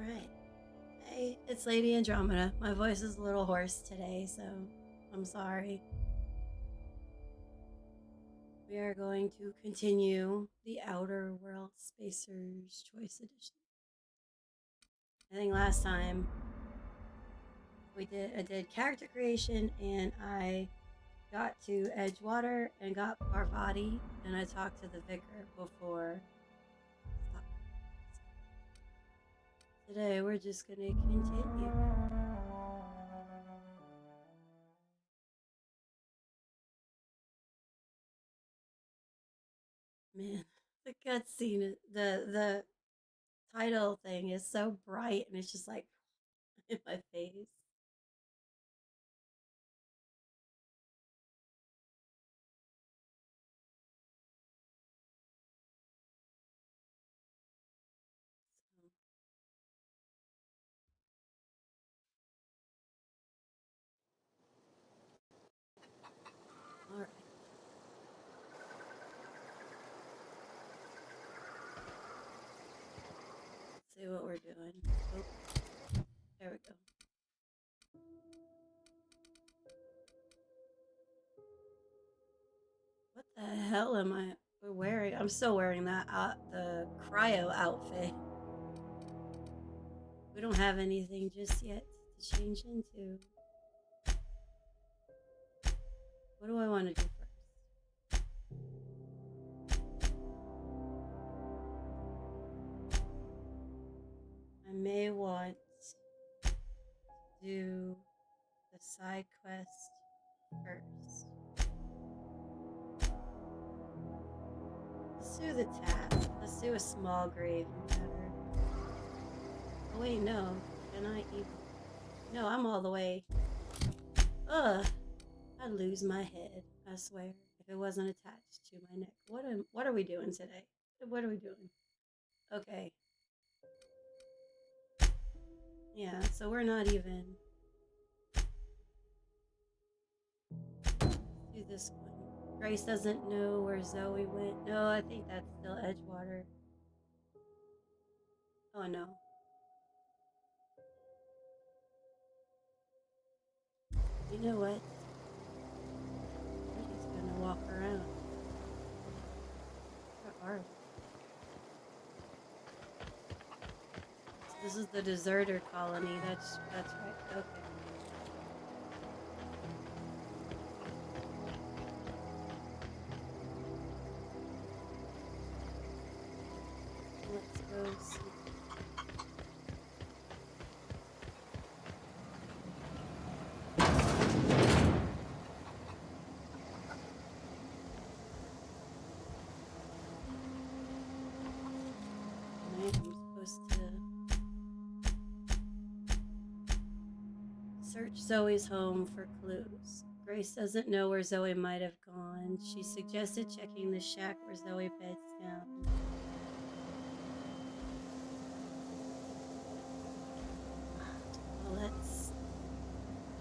right. Hey, it's Lady Andromeda. My voice is a little hoarse today, so I'm sorry. We are going to continue the Outer World Spacer's Choice Edition. I think last time I did character creation and I got to Edgewater and got Parvati and I talked to the vicar before. Today we're just gonna continue. Man, the cutscene, the title thing is so bright and it's just like in my face. All right, let's see what we're doing. Oh, there we go. What the hell am I wearing? I'm still wearing that the cryo outfit. We don't have anything just yet to change into. What do I want to do first? I may want to do the side quest first. Let's do the task. Let's do a small grave matter. Oh wait, no. Can I even? No, I'm all the way. Ugh. I'd lose my head, I swear, if it wasn't attached to my neck. What are we doing today? What are we doing? Okay. Yeah, so we're not even. Do this one. Grace doesn't know where Zoe went. No, I think that's still Edgewater. Oh no. You know what? We're just gonna walk around. Where are we? This is the deserter colony. That's right. Okay. Let's go see. I'm supposed to search Zoe's home for clues. Grace doesn't know where Zoe might have gone. She suggested checking the shack where Zoe beds down. Well, let's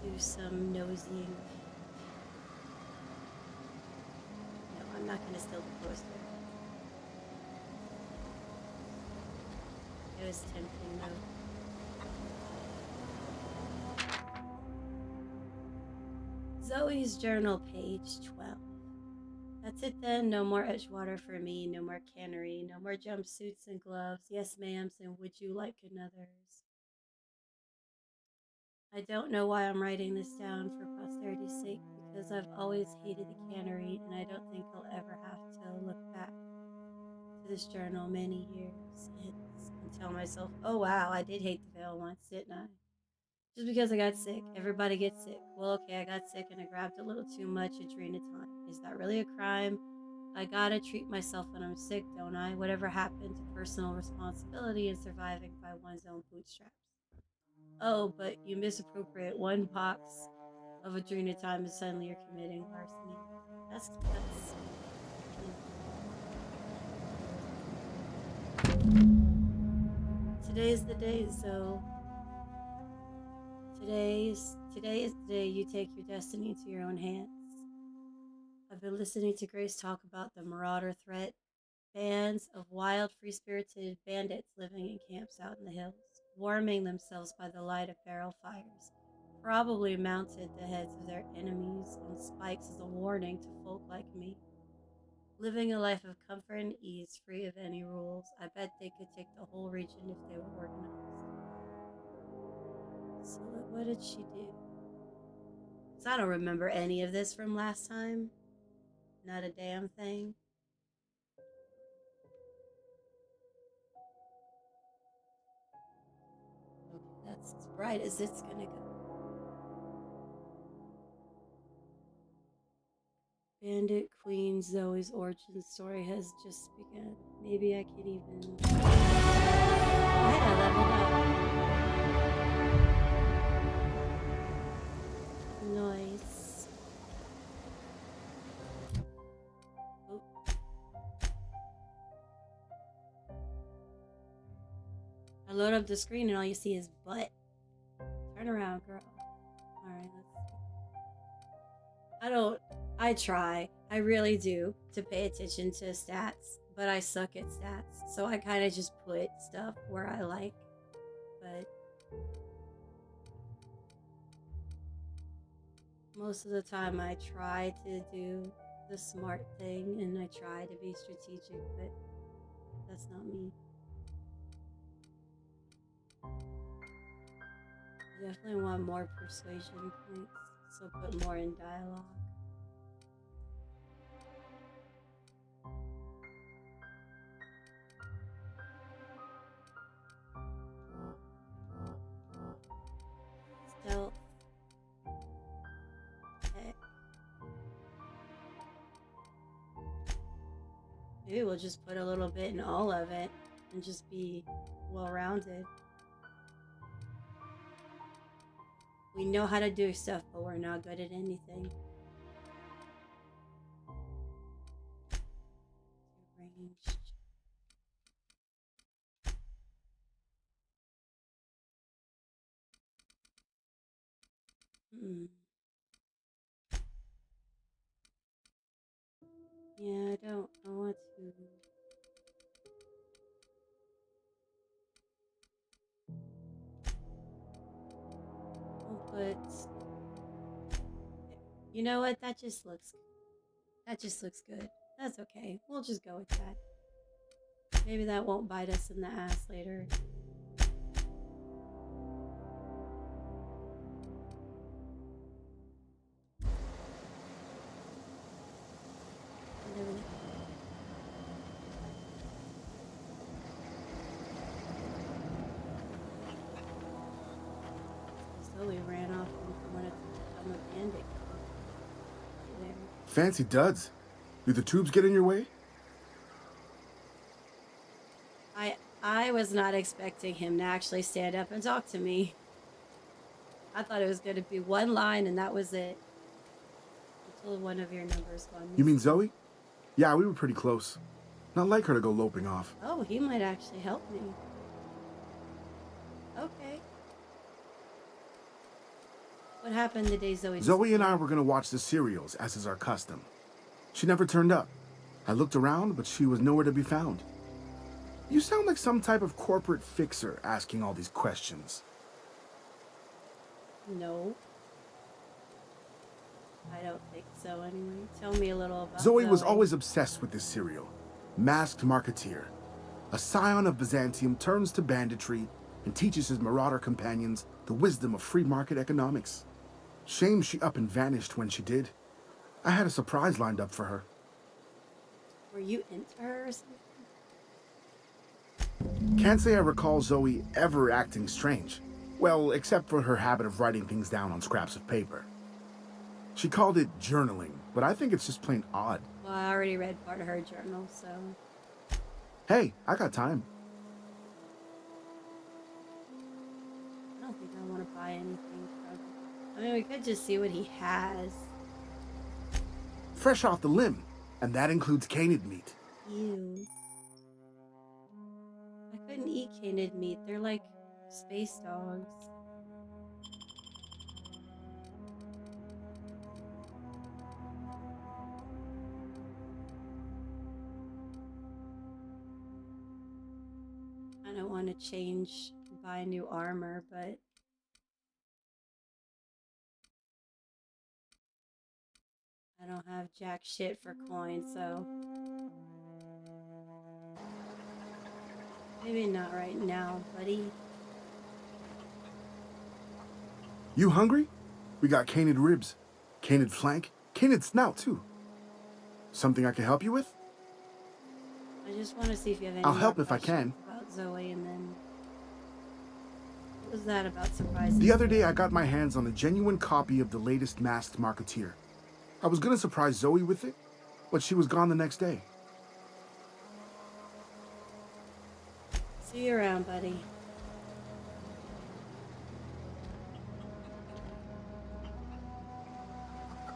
do some nosying. No, I'm not going to steal the poster. It was tempting though. Zoe's journal, page 12. That's it then. No more Edgewater for me. No more cannery. No more jumpsuits and gloves. Yes, ma'ams, and would you like another's? I don't know why I'm writing this down for posterity's sake, because I've always hated the cannery, and I don't think I'll ever have to look back to this journal many years hence and tell myself, oh wow, I did hate the veil once, didn't I? Just because I got sick. Everybody gets sick. Well, okay, I got sick and I grabbed a little too much adrenochrome. Is that really a crime? I gotta treat myself when I'm sick, don't I? Whatever happened to personal responsibility and surviving by one's own bootstraps? Oh, but you misappropriate one box of adrenochrome and suddenly you're committing larceny. That's today's the day, so today is the day you take your destiny into your own hands. I've been listening to Grace talk about the marauder threat, bands of wild, free spirited bandits living in camps out in the hills. warming themselves by the light of barrel fires, probably mounted the heads of their enemies on spikes as a warning to folk like me. Living a life of comfort and ease, free of any rules, I bet they could take the whole region if they were organized. So, what did she do? Because I don't remember any of this from last time. Not a damn thing. Okay, that's as bright as it's gonna go. Bandit Queen Zoe's origin story has just begun. Maybe I can even. Hey, I leveled up. Nice. Oh. I load up the screen and all you see is butt. Turn around, girl. Alright, let's see. I try. I really do to pay attention to stats, but I suck at stats. So I kind of just put stuff where I like. But most of the time I try to do the smart thing and I try to be strategic, but that's not me. I definitely want more persuasion points, so put more in dialogue. Stealth. Okay. Maybe we'll just put a little bit in all of it and just be well-rounded. We know how to do stuff, but we're not good at anything. Ranged. Yeah, I don't want to. I'll put. You know what? That just looks good. That's okay. We'll just go with that. Maybe that won't bite us in the ass later. So we ran off and wanted to become a bandit. There. Fancy duds. Do the tubes get in your way? I was not expecting him to actually stand up and talk to me. I thought it was going to be one line and that was it. Until one of your numbers gone missing. You mean Zoe? Yeah, we were pretty close. Not like her to go loping off. Oh, he might actually help me. Okay. What happened the day Zoe and I were going to watch the serials, as is our custom. She never turned up. I looked around, but she was nowhere to be found. You sound like some type of corporate fixer asking all these questions. No. I don't think so anyway. Tell me a little about Zoe was always obsessed with this serial. Masked Marketeer. A scion of Byzantium turns to banditry and teaches his marauder companions the wisdom of free market economics. Shame she up and vanished when she did. I had a surprise lined up for her. Were you into her or something? Can't say I recall Zoe ever acting strange. Well, except for her habit of writing things down on scraps of paper. She called it journaling, but I think it's just plain odd. Well, I already read part of her journal, so... Hey, I got time. I don't think I want to buy anything from him. I mean, we could just see what he has. Fresh off the limb, and that includes canid meat. Ew. I couldn't eat canid meat. They're like space dogs. I don't want to change buy new armor, but I don't have jack shit for coins, so maybe not right now, buddy. You hungry? We got canid ribs, canid flank, canid snout too. Something I can help you with? I just want to see if you have any I'll more help if I questions can. about Zoe, and then what was that about surprises? The other day I got my hands on a genuine copy of the latest Masked Marketeer. I was gonna surprise Zoe with it, but she was gone the next day. See you around, buddy.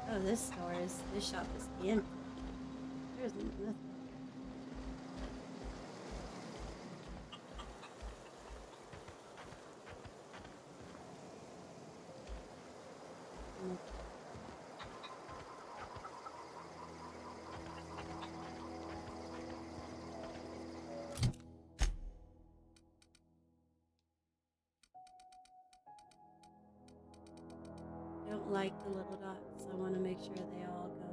Oh, this shop is empty. There's nothing. I don't like the little dots. I want to make sure they all go.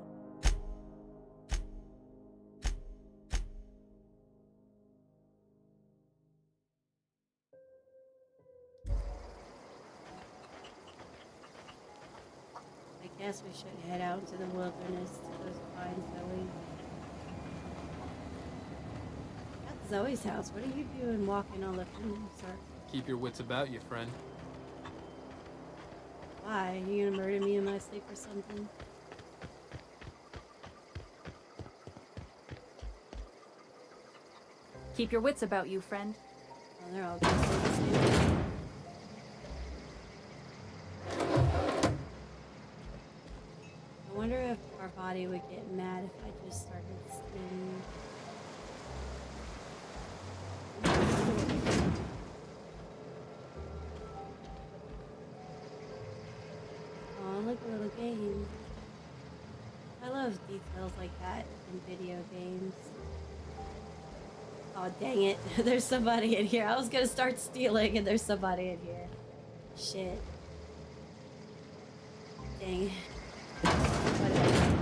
I guess we should head out into the wilderness to go find Zoe. That's Zoe's house. What are you doing walking all up in there, sir? Keep your wits about you, friend. Why? Are you gonna murder me in my sleep or something? Keep your wits about you, friend. Oh, they're all gonna say the same thing. I wonder if our body would get mad if I just started spinning. Oh, look, a little game. I love details like that in video games. Oh, dang it. There's somebody in here. I was gonna start stealing and there's somebody in here. Shit. Dang it. Whatever.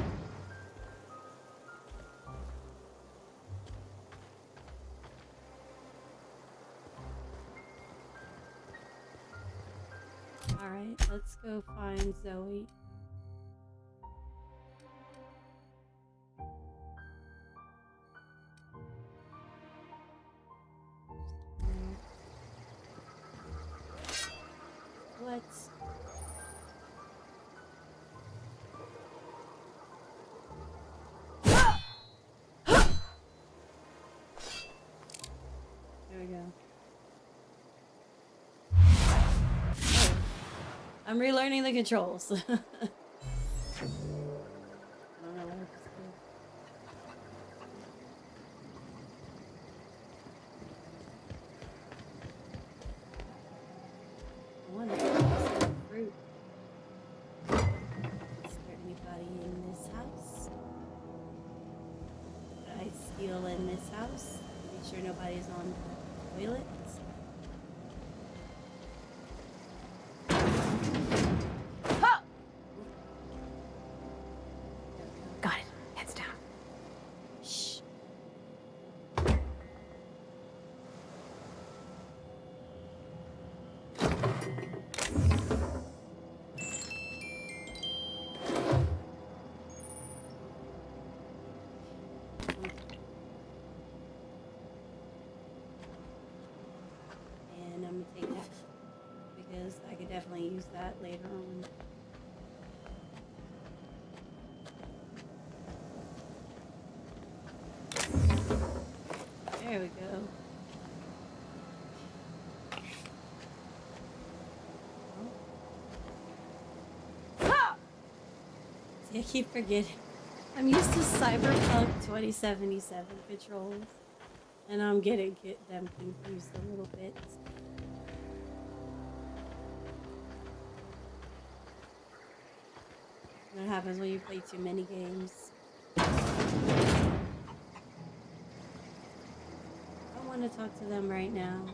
Alright, let's go find Zoe. What? There we go. Oh. I'm relearning the controls. I don't know what I just did. I want to get some fruit. Is there anybody in this house? Did I steal in this house? Make sure nobody's on the toilet. Got it. Heads down. Shh. And I'm gonna take that because I could definitely use that later on. There we go. See, I keep forgetting. I'm used to Cyberpunk 2077 controls, and I'm getting them confused a little bit. What happens when you play too many games? I don't want to talk to them right now.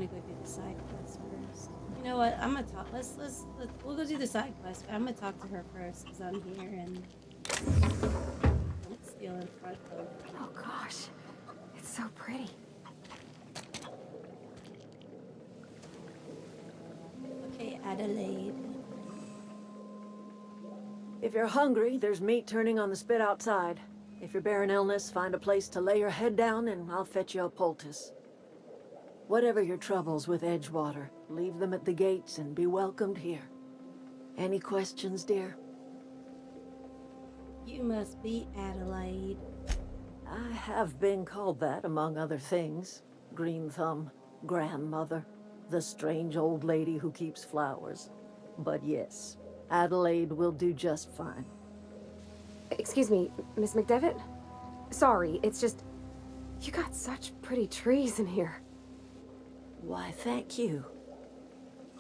want to go do the side quest first. You know what? I'm gonna talk. We'll go do the side quest, but I'm gonna talk to her first because I'm here and don't steal in front of. Oh gosh, it's so pretty. Okay, Adelaide. If you're hungry, there's meat turning on the spit outside. If you're bearing illness, find a place to lay your head down and I'll fetch you a poultice. Whatever your troubles with Edgewater, leave them at the gates and be welcomed here. Any questions, dear? You must be Adelaide. I have been called that, among other things. Green Thumb, grandmother, the strange old lady who keeps flowers. But yes, Adelaide will do just fine. Excuse me, Miss McDevitt? Sorry, it's just... You got such pretty trees in here. Why, thank you.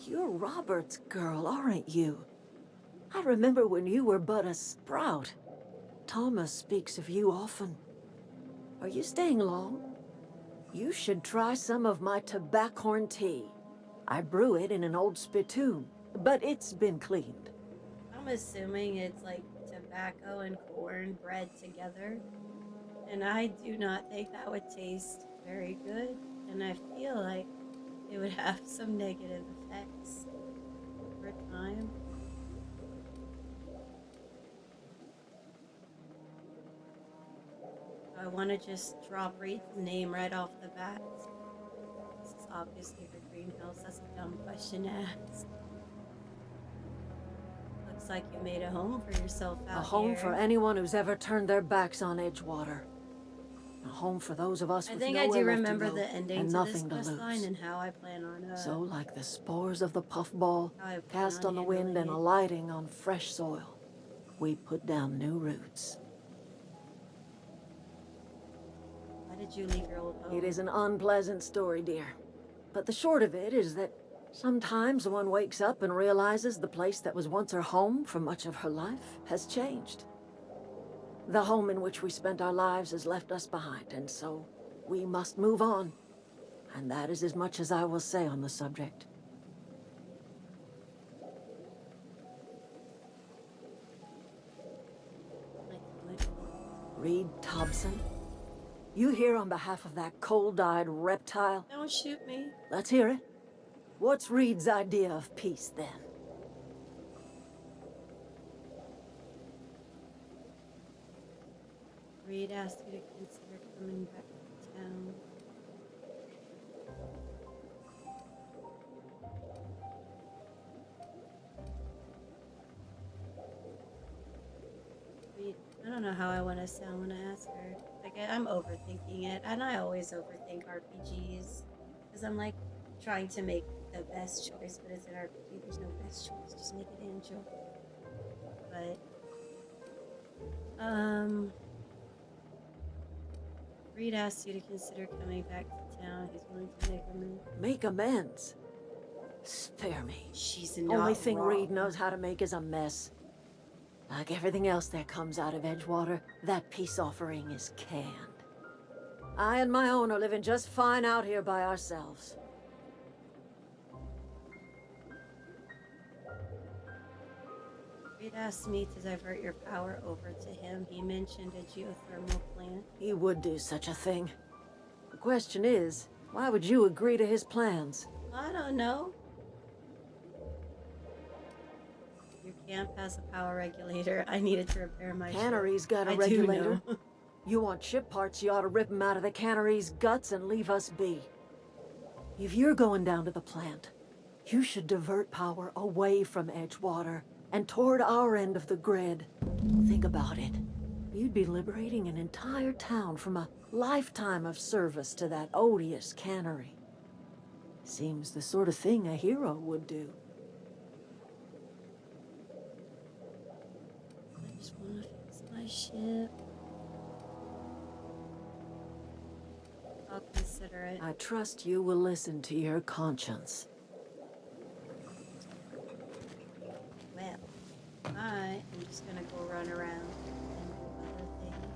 You're Robert's girl, aren't you? I remember when you were but a sprout. Thomas speaks of you often. Are you staying long? You should try some of my tobaccorn tea. I brew it in an old spittoon, but it's been cleaned. I'm assuming it's like tobacco and corn bred together. And I do not think that would taste very good. And I feel like it would have some negative effects over time. I want to just drop Reed's name right off the bat. This is obviously the greenhouse. That's a dumb question to ask. Looks like you made a home for yourself out here. A home for anyone who's ever turned their backs on Edgewater. A home for those of us with I nowhere do left to remember go the ending and to this nothing to quest line lose. and how I plan on So, like the spores of the puffball, how I plan cast on the wind handling and it. alighting on fresh soil, we put down new roots. Why did you leave your old home? It is an unpleasant story, dear. But the short of it is that sometimes one wakes up and realizes the place that was once her home for much of her life has changed. The home in which we spent our lives has left us behind, and so we must move on. And that is as much as I will say on the subject. Like good. Reed Thompson? You here on behalf of that cold-eyed reptile? Don't shoot me. Let's hear it. What's Reed's idea of peace, then? Reed asked you to consider coming back to town. Reed, I don't know how I want to sound when I ask her. Like, I'm overthinking it, and I always overthink RPGs. Because I'm like trying to make the best choice, but it's an RPG. There's no best choice. Just make it Angel. But, Reed asked you to consider coming back to town. He's willing to make amends. Make amends? Spare me. She's not Only thing wrong. Reed knows how to make is a mess. Like everything else that comes out of Edgewater, that peace offering is canned. I and my own are living just fine out here by ourselves. Reed asked me to divert your power over to him. He mentioned a geothermal plant. He would do such a thing. The question is, why would you agree to his plans? I don't know. Your camp has a power regulator. I needed to repair my Cannery's ship. got a I regulator. do know. You want ship parts, you ought to rip them out of the cannery's guts and leave us be. If you're going down to the plant, you should divert power away from Edgewater and toward our end of the grid. Think about it. You'd be liberating an entire town from a lifetime of service to that odious cannery. Seems the sort of thing a hero would do. I just want to fix my ship. I'll consider it. I trust you will listen to your conscience. Well, I am just gonna go run around and do other things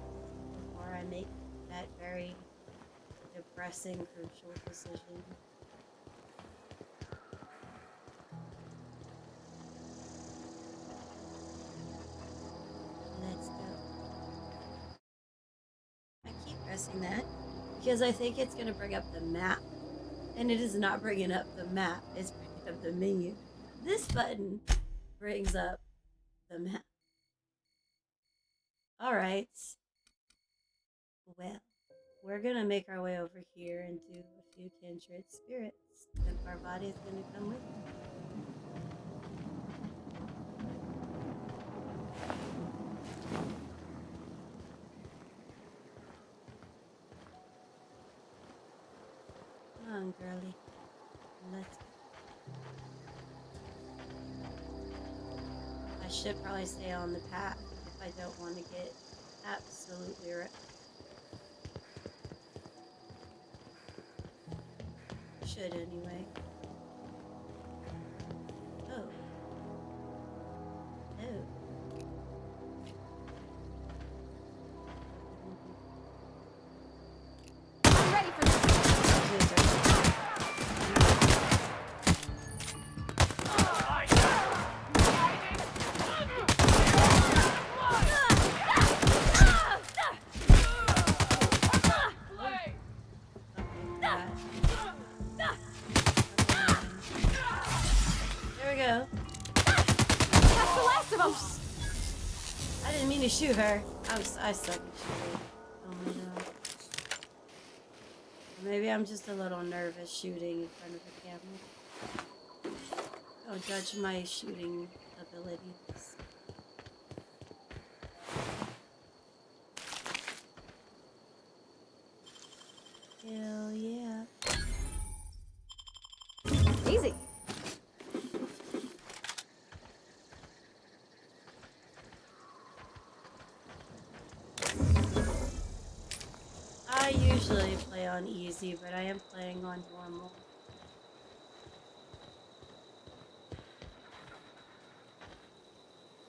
before I make that very depressing, crucial decision. because I think it's gonna bring up the map. And it is not bringing up the map, it's bringing up the menu. This button brings up the map. Alright. Well, we're gonna make our way over here and do a few kindred spirits. And Parvati's gonna come with me. Come on, girly. Let's go. I should probably stay on the path if I don't want to get absolutely wrecked. Should anyway. Oh. Oh. I'm ready for this. There we go. That's the last of them. I didn't mean to shoot her. I suck at shooting. Oh my god. Maybe I'm just a little nervous shooting in front of the camera. Don't judge my shooting abilities. Hell yeah. Easy. I usually play on easy, but I am playing on normal.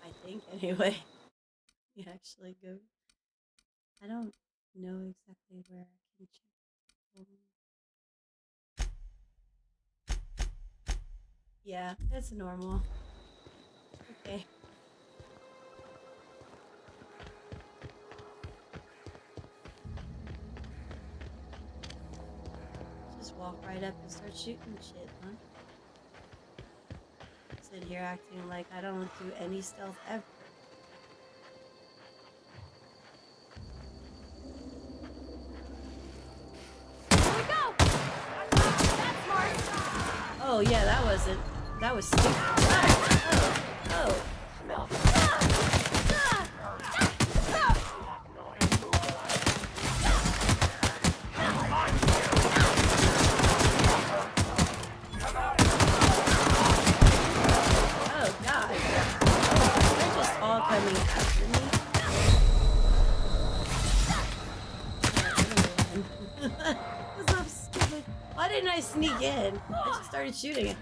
I think anyway. You actually go. I don't know exactly where I can check. Yeah, it's normal. Okay. Just walk right up and start shooting shit, huh? Sit here acting like I don't do any stealth ever. Here we go. That's smart. Oh yeah, that was stupid. Oh. Oh god. They're just all coming after me. That's so stupid. Why didn't I sneak in? I just started shooting it.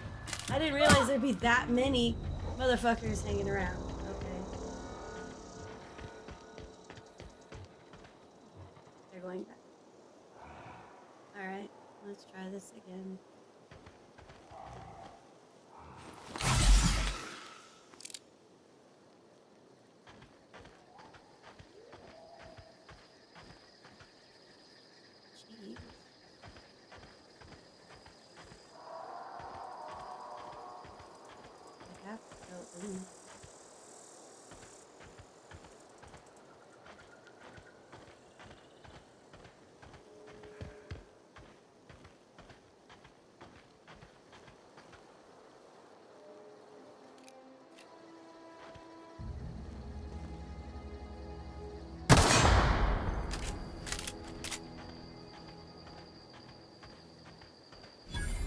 I didn't realize there'd be that many motherfuckers hanging around. Okay. They're going back. Alright, let's try this again. Jeez. I have to go in.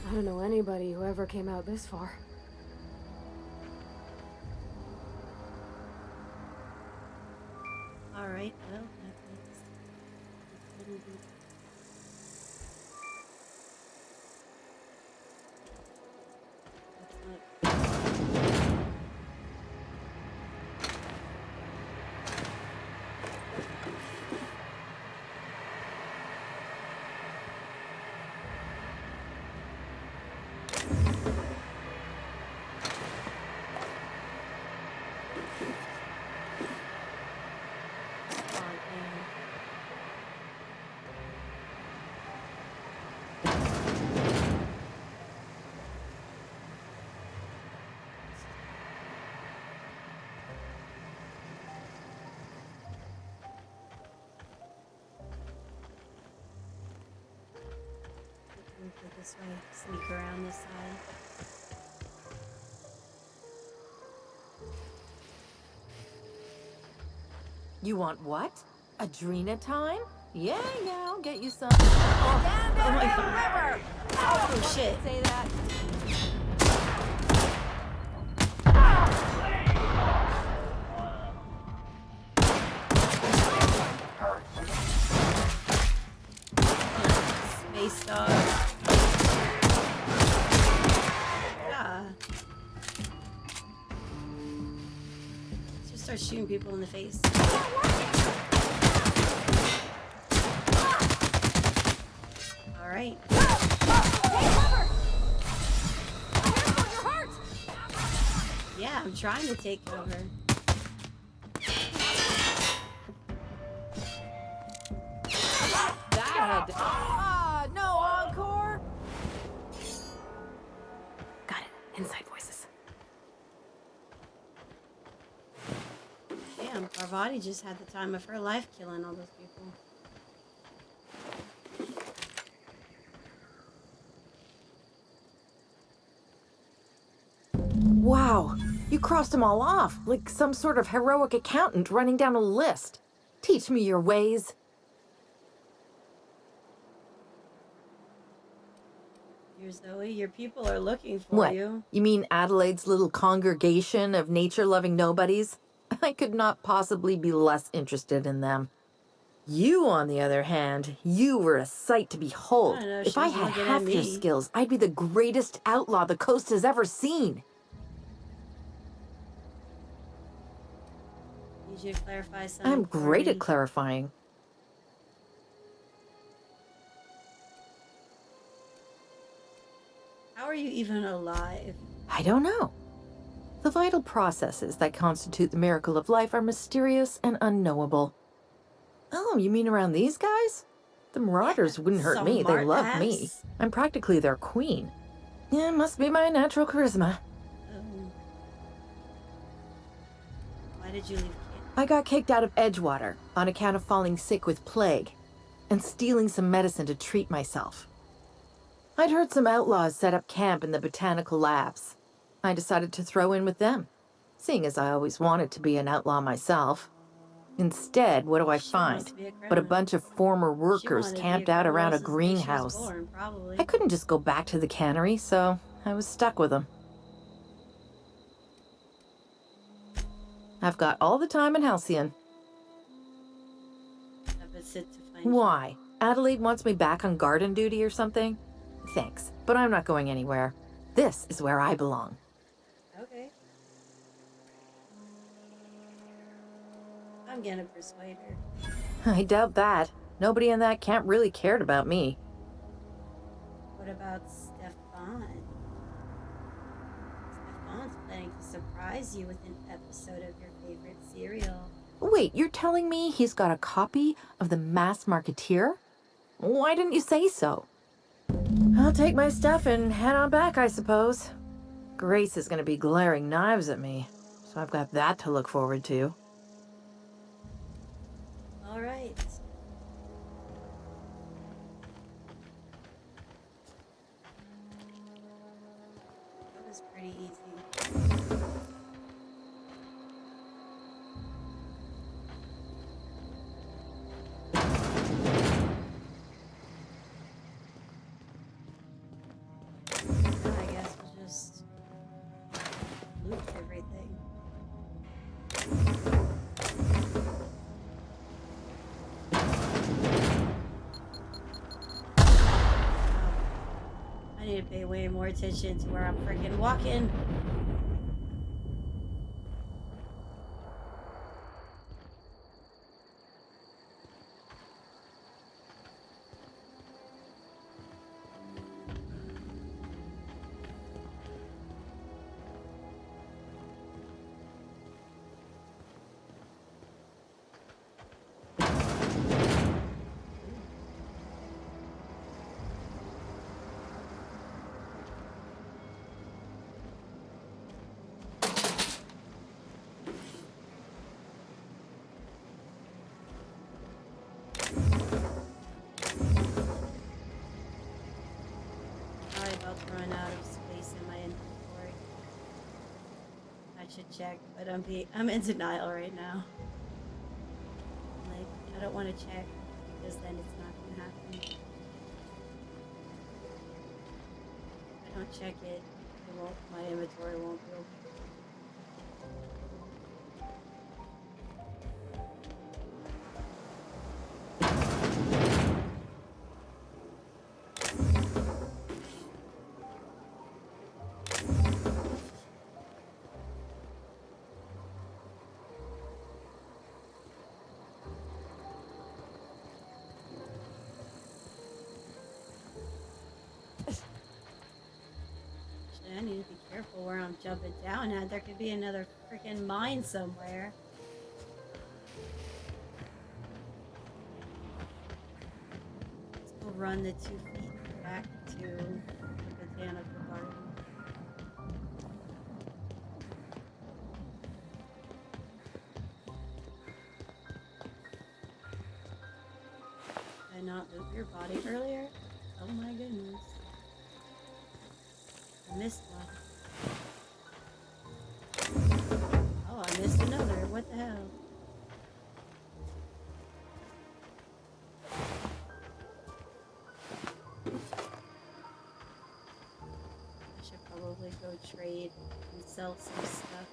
I don't know anybody who ever came out this far. Alright, well, that's gonna be. That's not. Oh, damn. go this way. Sneak around this side. You want what? Adrena time? Yeah, I'll get you some. Stand Oh my in God. the river! Oh shit. Say that. Space dog. Yeah. Let's just start shooting people in the face. Alright. Yeah, I'm trying to take cover. That had to... no encore! Got it. Inside voices. Damn, Parvati just had the time of her life killing all those people. Wow, you crossed them all off, like some sort of heroic accountant running down a list. Teach me your ways. Here, Zoe, your people are looking for What? you. You mean Adelaide's little congregation of nature-loving nobodies? I could not possibly be less interested in them. You, on the other hand, you were a sight to behold. I don't know, If she I was had looking at half your me. skills, I'd be the greatest outlaw the coast has ever seen. Need you to clarify something. I'm for great me. at clarifying. How are you even alive? I don't know. The vital processes that constitute the miracle of life are mysterious and unknowable. Oh, you mean around these guys? The Marauders wouldn't hurt me. They love me. Smartass. I'm practically their queen. Yeah, it must be my natural charisma. Why did you leave camp? I got kicked out of Edgewater on account of falling sick with plague and stealing some medicine to treat myself. I'd heard some outlaws set up camp in the botanical labs. I decided to throw in with them, seeing as I always wanted to be an outlaw myself. Instead, what do I She wants find? to be a But a criminal. bunch of former She workers wanted to be camped a out criminal around a since the day she was greenhouse. born, probably. I couldn't just go back to the cannery, so I was stuck with them. I've got all the time in Halcyon. I bet sit to find you. Why? Adelaide wants me back on garden duty or something? Thanks, but I'm not going anywhere. This is where I belong. Okay. I'm gonna persuade her. I doubt that. Nobody in that camp really cared about me. What about Stefan? Stefan's planning to surprise you with an episode of your favorite serial. Wait, you're telling me he's got a copy of The Mass Marketeer? Why didn't you say so? I'll take my stuff and head on back, I suppose. Grace is gonna be glaring knives at me, so I've got that to look forward to. All right. That was pretty easy. I guess we'll just loot everything. I need to pay way more attention to where I'm freaking walking. about to run out of space in my inventory. I should check, but I'm in denial right now. Like, I don't want to check because then it's not gonna happen. If I don't check it, my inventory won't be open. I need to be careful where I'm jumping down at. There could be another freaking mine somewhere. Let's go run the 2 feet back to the botanical garden. Did I not move your body earlier? Oh my goodness. I missed one. Oh, I missed another. What the hell? I should probably go trade and sell some stuff.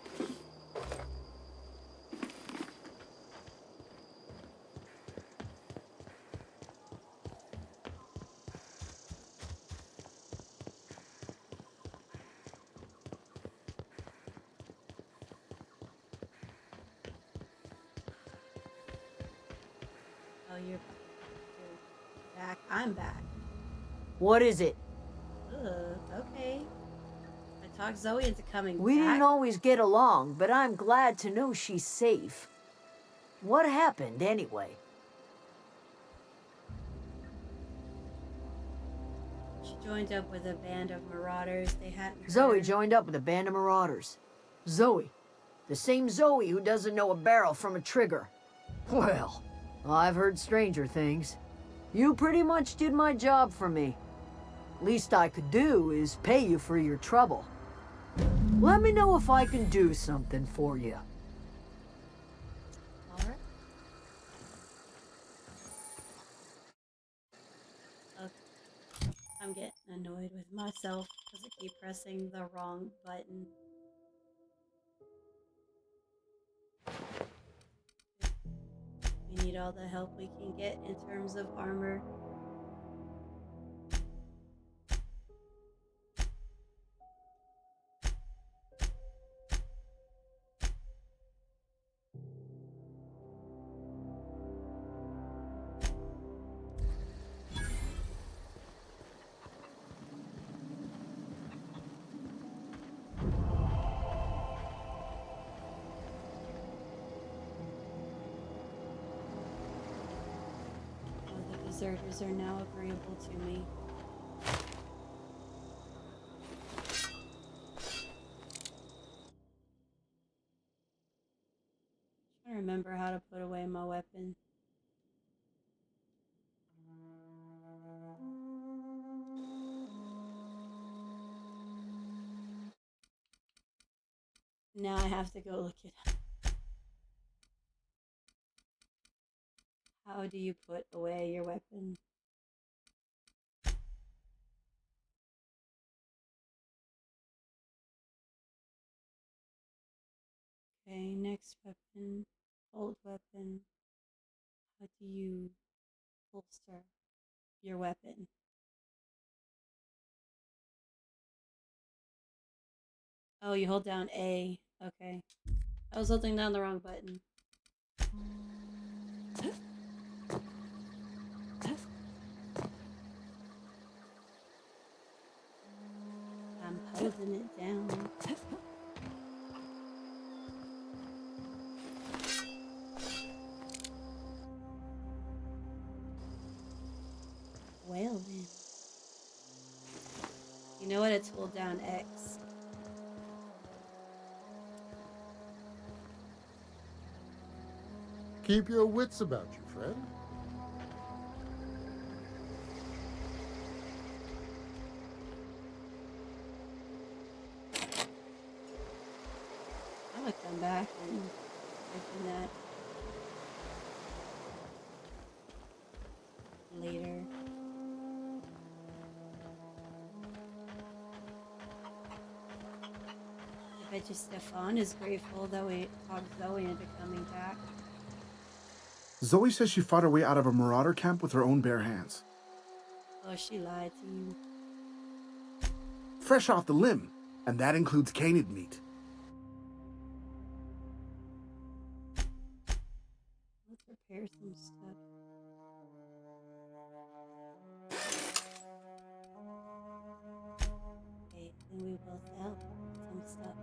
Oh, you're back. I'm back. What is it? Ugh, okay. I talked Zoe into coming We back. didn't always get along, but I'm glad to know she's safe. What happened, anyway? She joined up with a band of marauders. They hadn't heard. Zoe joined up with a band of marauders. Zoe. The same Zoe who doesn't know a barrel from a trigger. Well, I've heard stranger things. You pretty much did my job for me. Least I could do is pay you for your trouble. Let me know if I can do something for you. Alright. Okay. I'm getting annoyed with myself because I keep pressing the wrong button. We need all the help we can get in terms of armor. Deserters are now agreeable to me. I remember how to put away my weapon. Now I have to go look it up. How do you put away your weapon? Okay, next weapon, old weapon. How do you holster your weapon? Oh, you hold down A. Okay. I was holding down the wrong button. I'm holding it down. Well then. You know what? It's hold down X. Keep your wits about you, friend. come back and open that later. I bet you Stefan is grateful that we talked Zoe into coming back. Zoe says she fought her way out of a marauder camp with her own bare hands. Oh, she lied to you. Fresh off the limb, and that includes canid meat. Let's repair some stuff. Okay, then we will sell some stuff.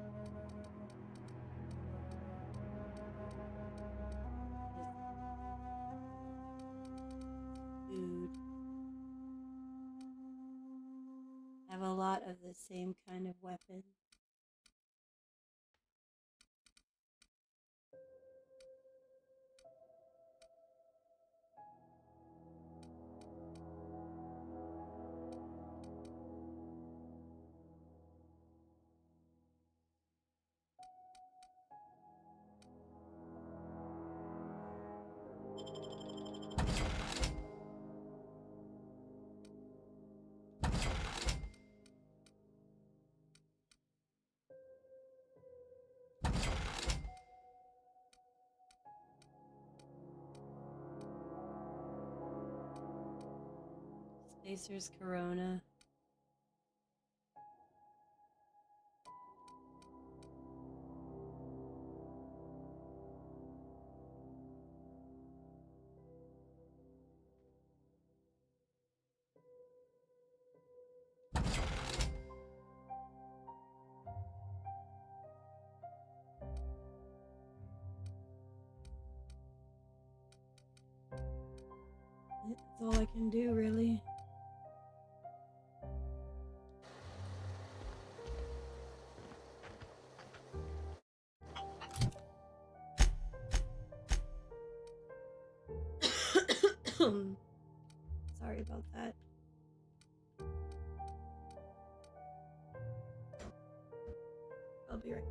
Food. I have a lot of the same kind of weapon. Spacer's Corona. That's all I can do, really. Sorry about that. I'll be right back.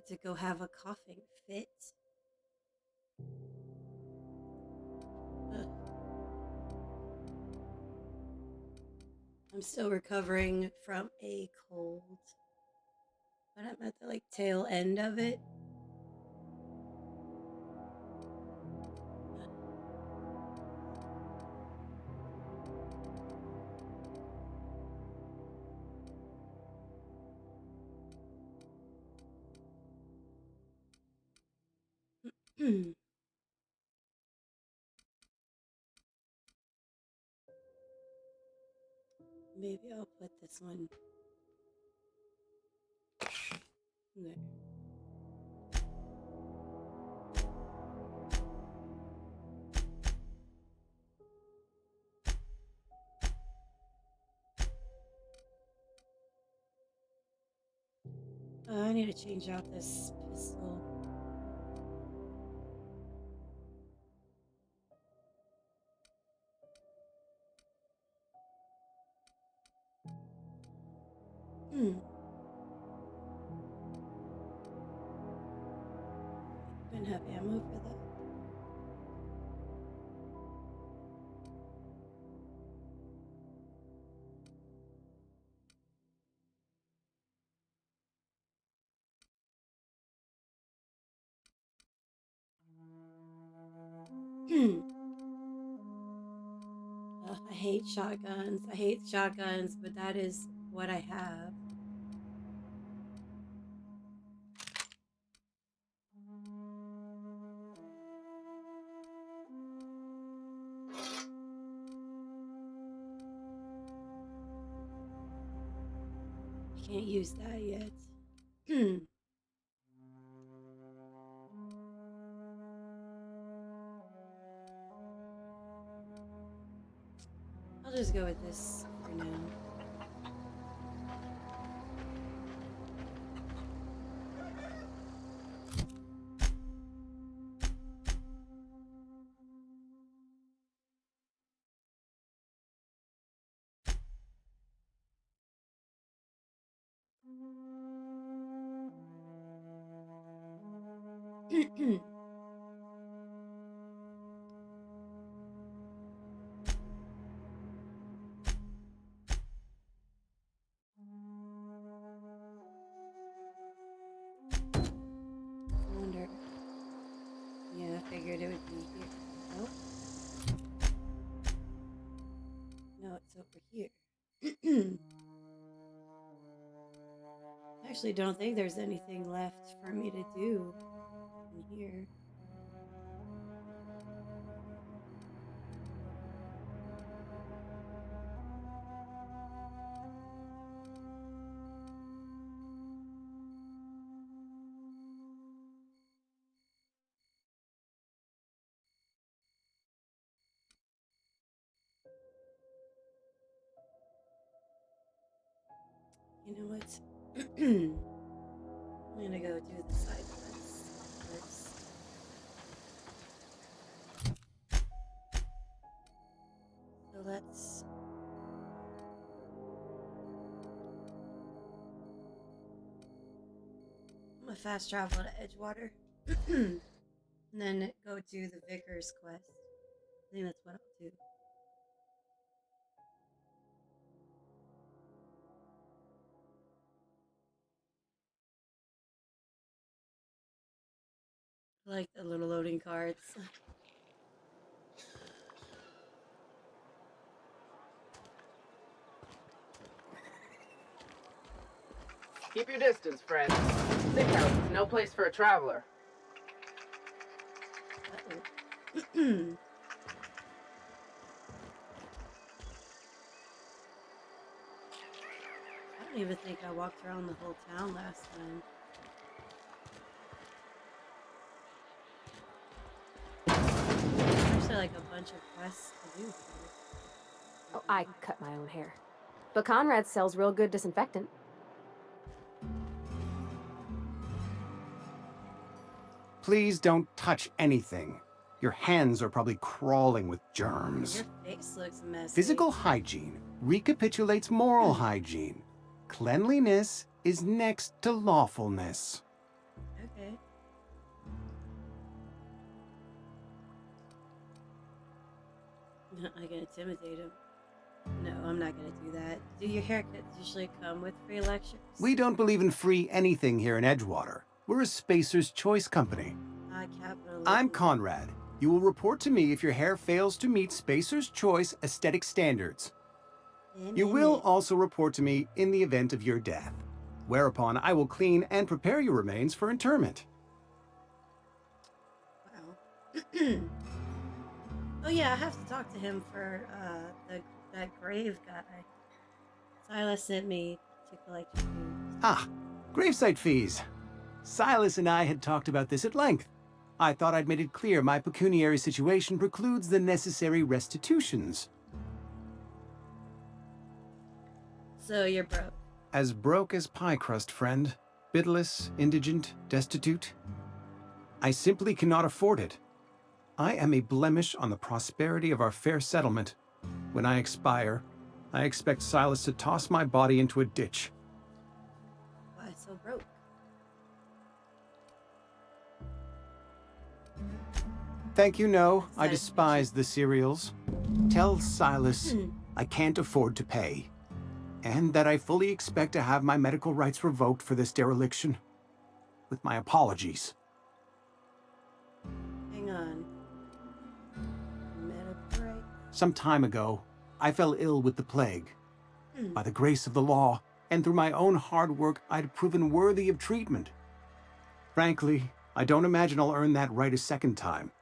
had to go have a coughing fit. Ugh. I'm still recovering from a cold, but I'm at the like tail end of it. Maybe I'll put this one there. I need to change out this pistol. Didn't have ammo for that. I hate shotguns. I hate shotguns, but that is what I have. I can't use that yet. I'll just go with this for now. I wonder. Yeah, I figured it would be here. Nope. No, it's over here. I actually don't think there's anything left for me to do in here. You know what? I'm gonna go do the side quest first. So let's. I'm gonna fast travel to Edgewater. And then go do the Vicar's quest. I think that's what I'll do. I like the little loading cards. Keep your distance, friend. Sick house is no place for a traveler. Uh-oh. I don't even think I walked around the whole town last time. There's actually like a bunch of quests to do here. Oh, I cut my own hair. But Conrad sells real good disinfectant. Please don't touch anything. Your hands are probably crawling with germs. Your face looks messy. Physical hygiene recapitulates moral hygiene. Cleanliness is next to lawfulness. I can intimidate him. No, I'm not gonna do that. Do your haircuts usually come with free lectures? We don't believe in free anything here in Edgewater. We're a Spacer's Choice company. Capitalism. I'm Conrad. You will report to me if your hair fails to meet Spacer's Choice aesthetic standards. You will also report to me in the event of your death, whereupon I will clean and prepare your remains for interment. Wow. Oh yeah, I have to talk to him for that grave guy. Silas sent me to collect your food. Ah, gravesite fees. Silas and I had talked about this at length. I thought I'd made it clear my pecuniary situation precludes the necessary restitutions. So you're broke. As broke as pie crust, friend. Bidless, indigent, destitute. I simply cannot afford it. I am a blemish on the prosperity of our fair settlement. When I expire, I expect Silas to toss my body into a ditch. Why so broke? Thank you, no. I despise the cereals. Tell Silas I can't afford to pay. And that I fully expect to have my medical rights revoked for this dereliction. With my apologies. Hang on. Medical right? Some time ago, I fell ill with the plague. By the grace of the law, and through my own hard work, I'd proven worthy of treatment. Frankly, I don't imagine I'll earn that right a second time.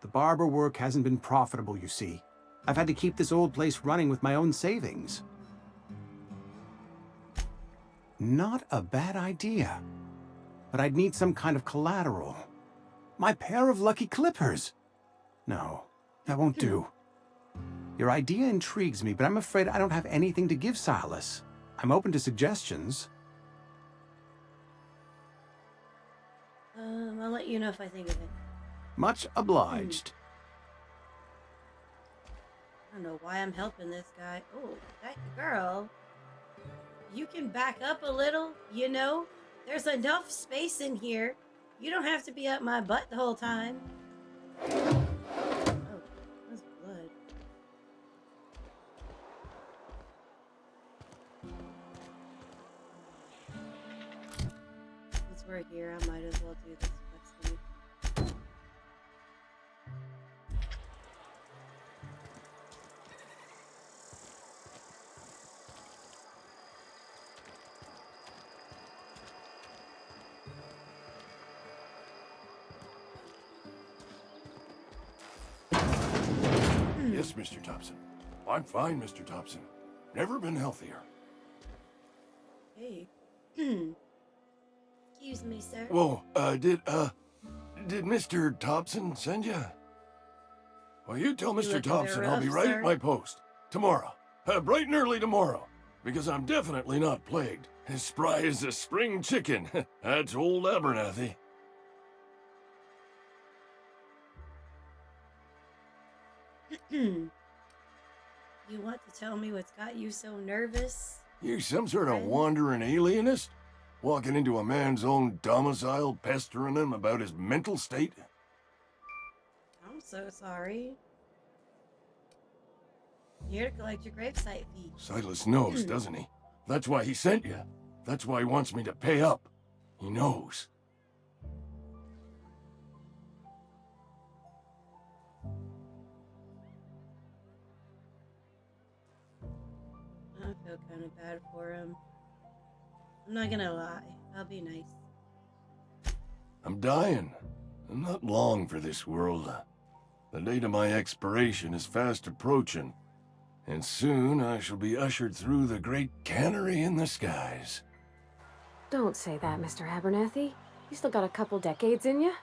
The barber work hasn't been profitable, you see. I've had to keep this old place running with my own savings. Not a bad idea. But I'd need some kind of collateral. My pair of lucky clippers! No, that won't do. Your idea intrigues me, but I'm afraid I don't have anything to give Silas. I'm open to suggestions. I'll let you know if I think of it. Much obliged. I don't know why I'm helping this guy. Oh, that girl. You can back up a little, you know? There's enough space in here. You don't have to be up my butt the whole time. Oh, that's blood. Since we're here, I might as well do this quest. Yes, Mr. Thompson. I'm fine, Mr. Thompson. Never been healthier. Hey. Excuse me, sir. Whoa, did Mr. Thompson send you? Well, you tell Mr. Thompson I'll be right at my post. Tomorrow. Bright and early tomorrow. Because I'm definitely not plagued. As spry as a spring chicken. That's old Abernathy. You want to tell me what's got you so nervous? You some sort of wandering alienist? Walking into a man's own domicile, pestering him about his mental state? I'm so sorry. Here to collect your gravesite fee. Silas knows, doesn't he? That's why he sent you. That's why he wants me to pay up. He knows. I feel kind of bad for him. I'm not gonna lie. I'll be nice. I'm dying. I'm not long for this world. The date of my expiration is fast approaching. And soon I shall be ushered through the great cannery in the skies. Don't say that, Mr. Abernathy. You still got a couple decades in you.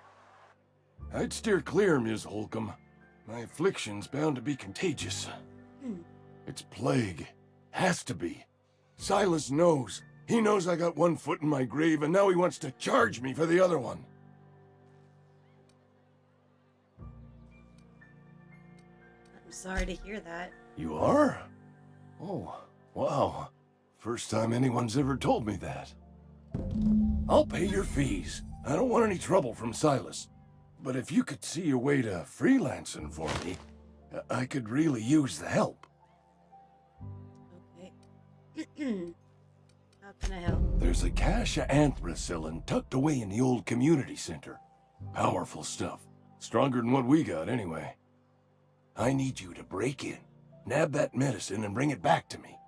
I'd steer clear, Ms. Holcomb. My affliction's bound to be contagious. It's plague. Has to be. Silas knows. He knows I got one foot in my grave, and now he wants to charge me for the other one. I'm sorry to hear that. You are? Oh, wow. First time anyone's ever told me that. I'll pay your fees. I don't want any trouble from Silas. But if you could see your way to freelancing for me... I could really use the help. Okay. How can I help? There's a cache of anthracillin tucked away in the old community center. Powerful stuff. Stronger than what we got, anyway. I need you to break in, nab that medicine, and bring it back to me.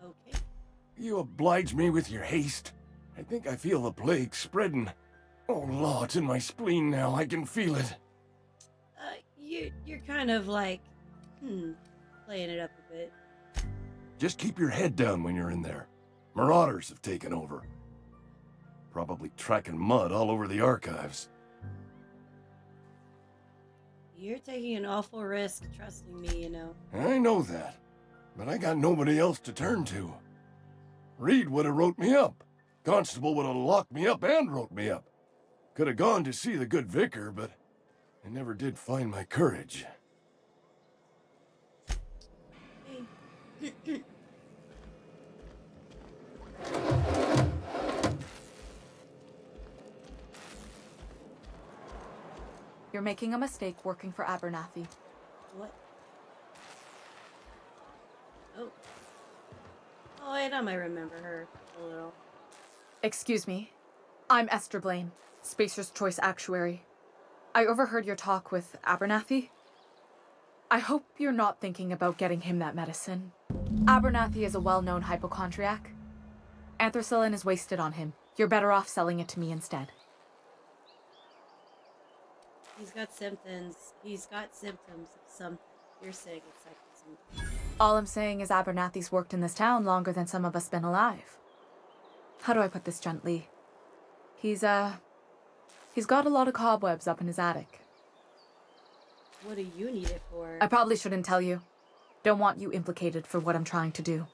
Okay. You oblige me with your haste. I think I feel the plague spreading. Oh, Law, it's in my spleen now. I can feel it. You're kind of like, playing it up a bit. Just keep your head down when you're in there. Marauders have taken over. Probably tracking mud all over the archives. You're taking an awful risk trusting me, you know. I know that, but I got nobody else to turn to. Reed would have wrote me up. Constable would have locked me up and wrote me up. Could have gone to see the good vicar, but I never did find my courage. Hey. You're making a mistake working for Abernathy. What? Oh. Oh, wait, I might remember her a little. Excuse me. I'm Esther Blaine, Spacer's Choice Actuary. I overheard your talk with Abernathy. I hope you're not thinking about getting him that medicine. Abernathy is a well-known hypochondriac. Anthracillin is wasted on him. You're better off selling it to me instead. He's got symptoms. He's got symptoms of something. You're saying it's like something. All I'm saying is Abernathy's worked in this town longer than some of us been alive. How do I put this gently? He's got a lot of cobwebs up in his attic. What do you need it for? I probably shouldn't tell you. Don't want you implicated for what I'm trying to do.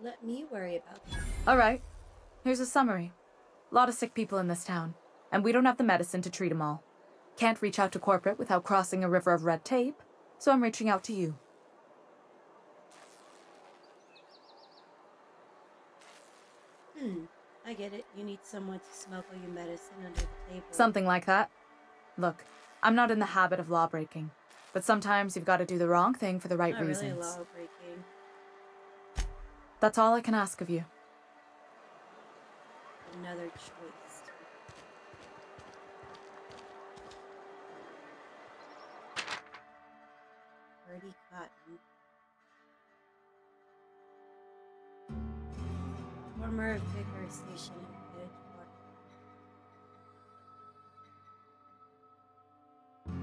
Let me worry about that. All right. Here's a summary. A lot of sick people in this town, and we don't have the medicine to treat them all. Can't reach out to corporate without crossing a river of red tape, so I'm reaching out to you. I get it. You need someone to smuggle your medicine under the table. Something like that. Look, I'm not in the habit of law breaking, but sometimes you've got to do the wrong thing for the right Not reasons. really law breaking. That's all I can ask of you. Another choice. Birdie Cotton. Former vicar station in Edgewater.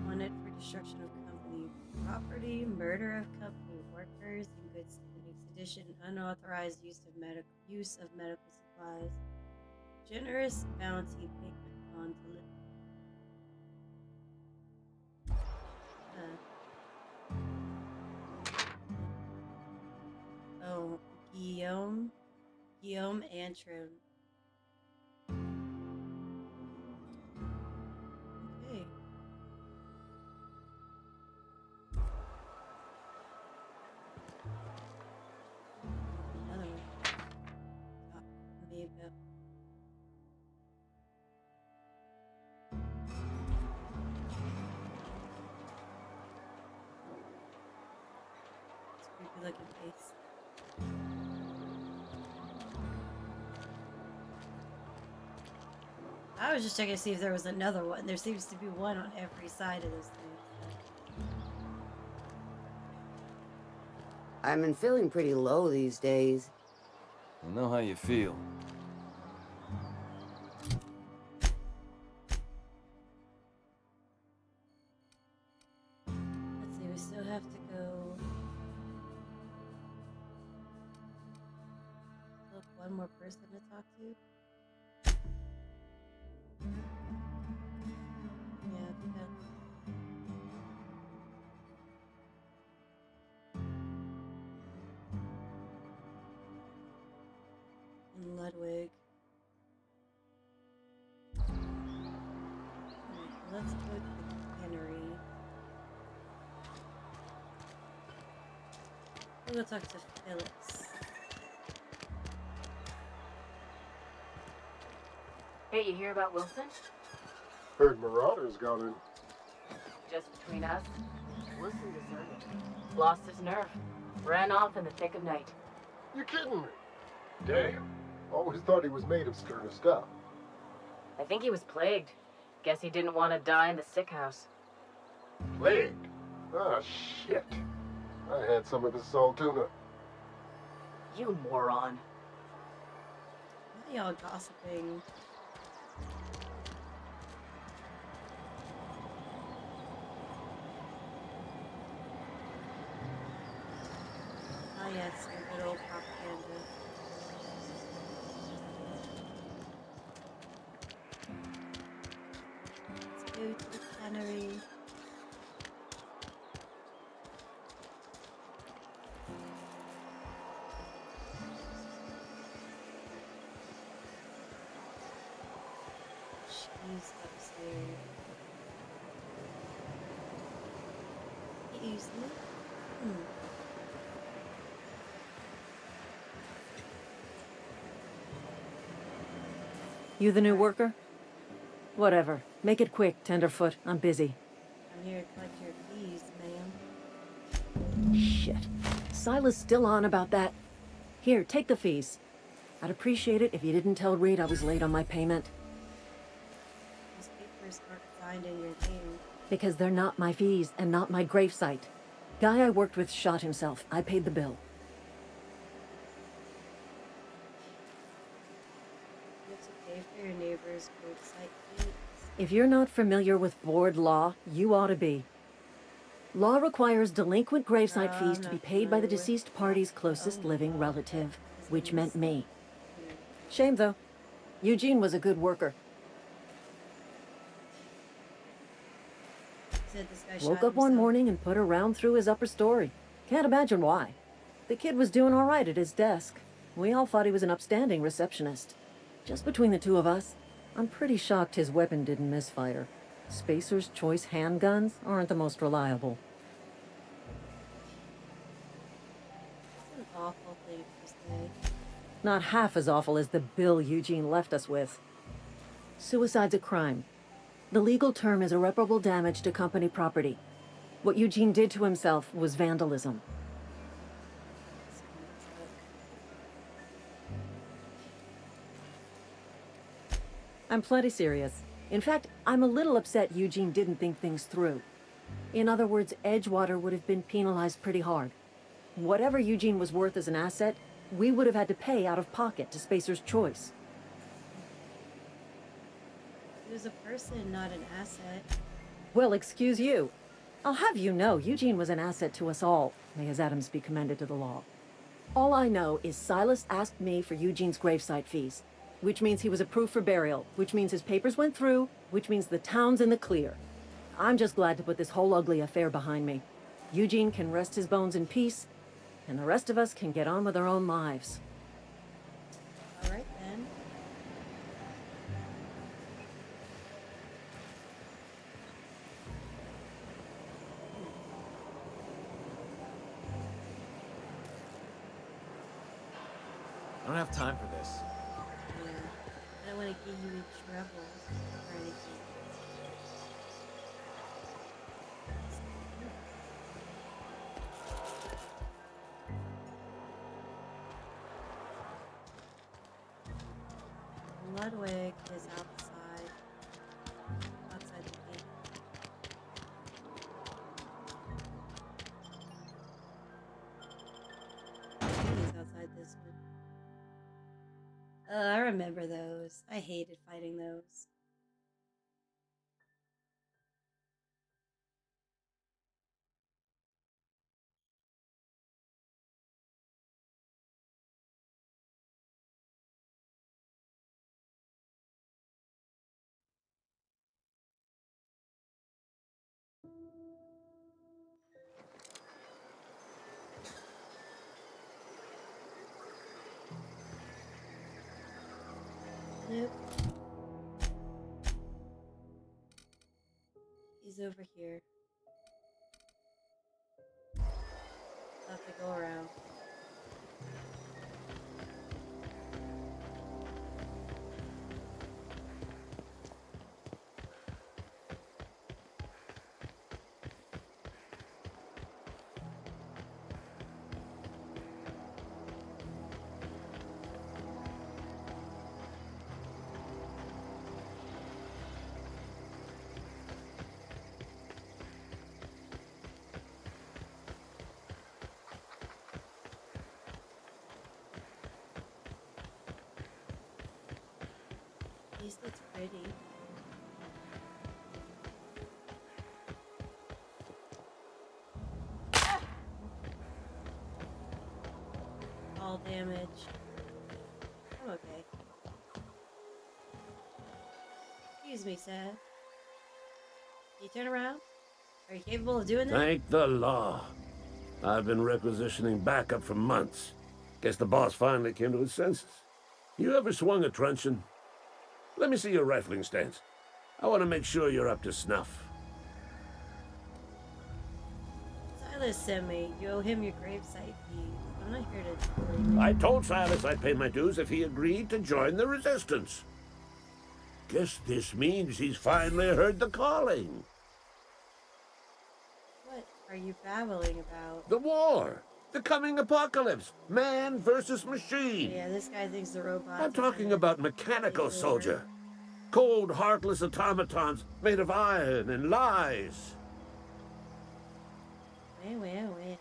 Wanted for destruction of company property, murder of company workers, in good standing, sedition, unauthorized use of medical supplies, generous bounty payment on delivery. Oh, Guillaume Antrim. Okay. Another one. Maybe. It's a creepy looking face. I was just checking to see if there was another one. There seems to be one on every side of this thing. I've been feeling pretty low these days. I know how you feel. Let's see, we still have to go. Look, one more person to talk to. Yeah. In Ludwig. Alright, let's go to the cannery. We'll go talk to Phyllis. Hey, you hear about Wilson? Heard Marauders got in. Just between us, Wilson deserted. Lost his nerve. Ran off in the thick of night. You kidding me? Damn. Always thought he was made of sterner stuff. I think he was plagued. Guess he didn't want to die in the sick house. Plagued? Ah, shit. I had some of his salt tuna. You moron. Why are y'all gossiping? Oh yes, some good old propaganda. Let's go to the cannery. She's upstairs. Excuse me? You the new worker? Whatever. Make it quick, Tenderfoot. I'm busy. I'm here to collect your fees, ma'am. Shit. Silas still on about that. Here, take the fees. I'd appreciate it if you didn't tell Reed I was late on my payment. These papers aren't signed in your name. Because they're not my fees and not my gravesite. Guy I worked with shot himself. I paid the bill. You have to pay for your neighbor's gravesite fees. If you're not familiar with board law, you ought to be. Law requires delinquent gravesite fees to be paid by the deceased party's closest living relative, which meant me. Shame, though. Eugene was a good worker. Said this guy Woke shot up one himself. morning and put a round through his upper story. Can't imagine why. The kid was doing all right at his desk. We all thought he was an upstanding receptionist. Just between the two of us, I'm pretty shocked his weapon didn't misfire. Spacer's Choice handguns aren't the most reliable. It's an awful thing to say. Not half as awful as the bill Eugene left us with. Suicide's a crime. The legal term is irreparable damage to company property. What Eugene did to himself was vandalism. I'm plenty serious. In fact, I'm a little upset Eugene didn't think things through. In other words, Edgewater would have been penalized pretty hard. Whatever Eugene was worth as an asset, we would have had to pay out of pocket to Spacer's Choice. He was a person, not an asset. Well, excuse you. I'll have you know, Eugene was an asset to us all. May his atoms be commended to the law. All I know is Silas asked me for Eugene's gravesite fees, which means he was approved for burial, which means his papers went through, which means the town's in the clear. I'm just glad to put this whole ugly affair behind me. Eugene can rest his bones in peace, and the rest of us can get on with our own lives. All right, then. I don't have time for this. Yeah. I don't want to get you in trouble or anything. Ludwig is outside the gate. He's outside this one. I remember those. I hated fighting those. Nope. He's over here. I'll have to go around. least it's pretty. All damage. I'm okay. Excuse me, sir. Can you turn around? Are you capable of doing that? Thank the law. I've been requisitioning backup for months. Guess the boss finally came to his senses. You ever swung a truncheon? Let me see your rifling stance. I want to make sure you're up to snuff. Silas sent me. You owe him your gravesite fees. I'm not here to... I told Silas I'd pay my dues if he agreed to join the resistance. Guess this means he's finally heard the calling. What are you babbling about? The war! The coming apocalypse! Man versus machine! Yeah, this guy thinks the robots... I'm talking about mechanical soldier. Cold, heartless automatons made of iron and lies. Wait.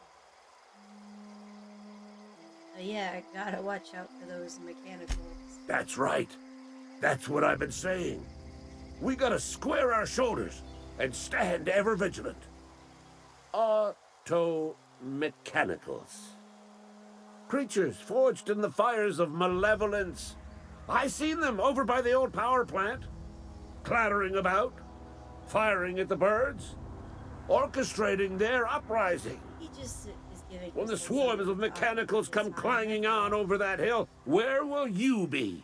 Yeah, I gotta watch out for those mechanicals. That's right. That's what I've been saying. We gotta square our shoulders and stand ever vigilant. Auto-mechanicals. Creatures forged in the fires of malevolence. I seen them over by the old power plant, clattering about, firing at the birds, orchestrating their uprising. He just is giving... When the swarms of mechanicals come clanging on over that hill, where will you be?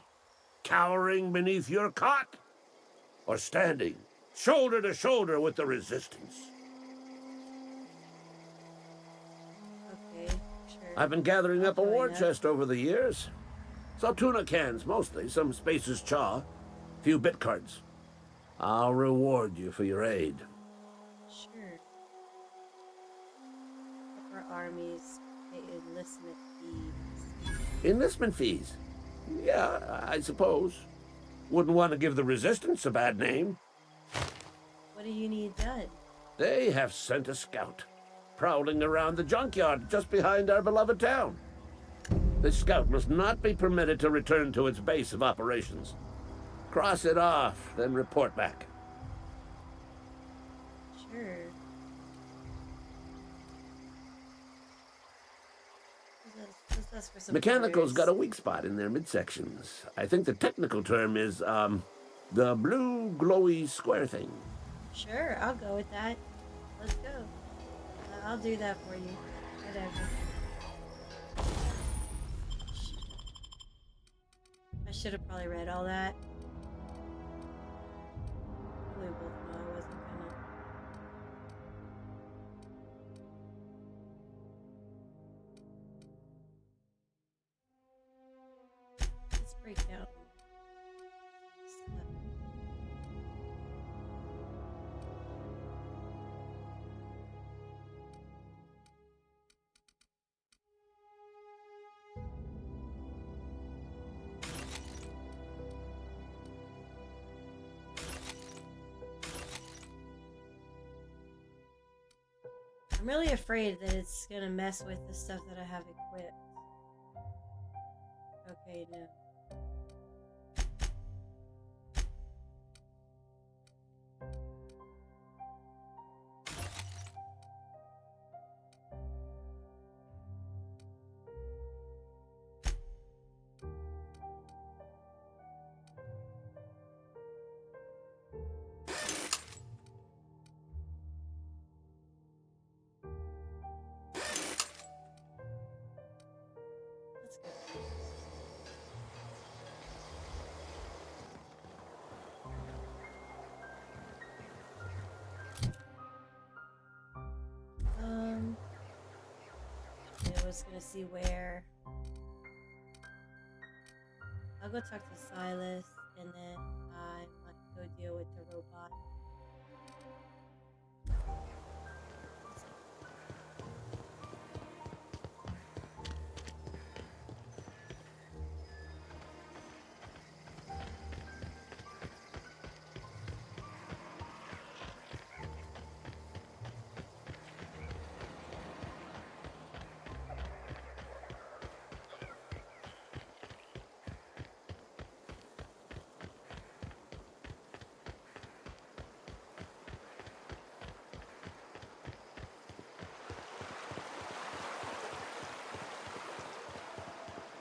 Cowering beneath your cot? Or standing, shoulder to shoulder with the resistance? Okay, sure. I've been gathering up a war chest over the years. Saw tuna cans, mostly, some Spacer's chaw, few bit cards. I'll reward you for your aid. Sure. For armies, pay enlistment fees. Enlistment fees? Yeah, I suppose. Wouldn't want to give the resistance a bad name. What do you need done? They have sent a scout, prowling around the junkyard just behind our beloved town. This scout must not be permitted to return to its base of operations. Cross it off, then report back. Sure. Let's ask for some Mechanicals orders. got a weak spot in their midsections. I think the technical term is, the blue glowy square thing. Sure, I'll go with that. Let's go. I'll do that for you. Whatever. I should have probably read all that. We both know I wasn't gonna. Let's break down. I'm really afraid that it's gonna mess with the stuff that I have equipped. Okay, no. Let's go. I was gonna see where. I'll go talk to Silas, and then I might go deal with the robot.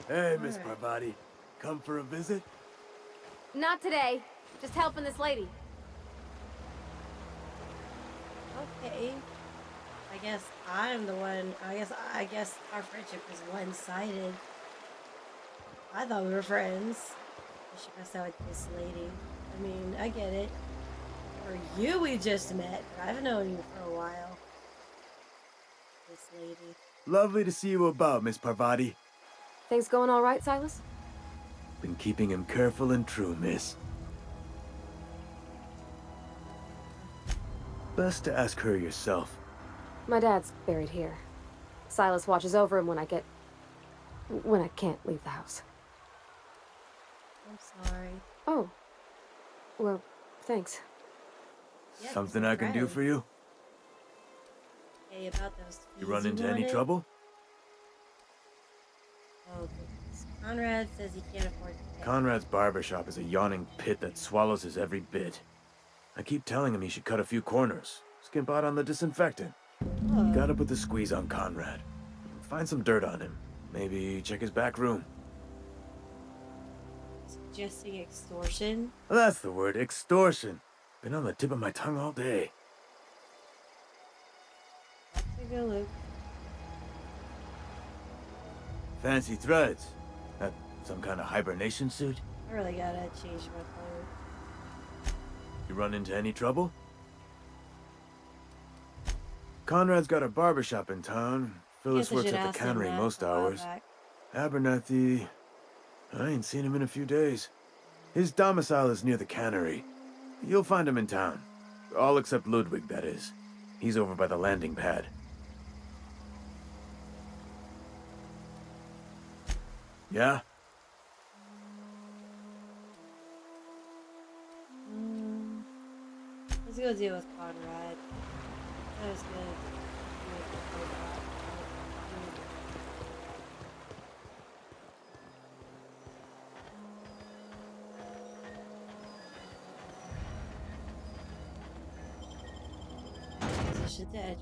Hey, Miss Parvati. Come for a visit? Not today. Just helping this lady. Okay. I guess I'm the one. I guess our friendship was one-sided. I thought we were friends. She must out with this lady. I mean, I get it. For you, we just met, but I've known you for a while. This lady. Lovely to see you about, Miss Parvati. Things going all right, Silas? Been keeping him careful and true, miss. Best to ask her yourself. My dad's buried here. Silas watches over him when I can't leave the house. I'm sorry. Oh. Well, thanks. Yeah, Something I can do for you? Hey, about those You run into any wanted? trouble? Oh, goodness. Conrad says he can't afford to pay. Conrad's barbershop is a yawning pit that swallows his every bit. I keep telling him he should cut a few corners, skimp out on the disinfectant. You gotta put the squeeze on Conrad. Find some dirt on him. Maybe check his back room. Suggesting extortion? That's the word, extortion. Been on the tip of my tongue all day. I'll take a look. Fancy threads. That some kind of hibernation suit? I really gotta change my clothes. You run into any trouble? Conrad's got a barbershop in town. Phyllis works at the cannery most hours. Abernathy... I ain't seen him in a few days. His domicile is near the cannery. You'll find him in town. All except Ludwig, that is. He's over by the landing pad. Yeah? Let's go deal with Conrad. That was good. Position to edge.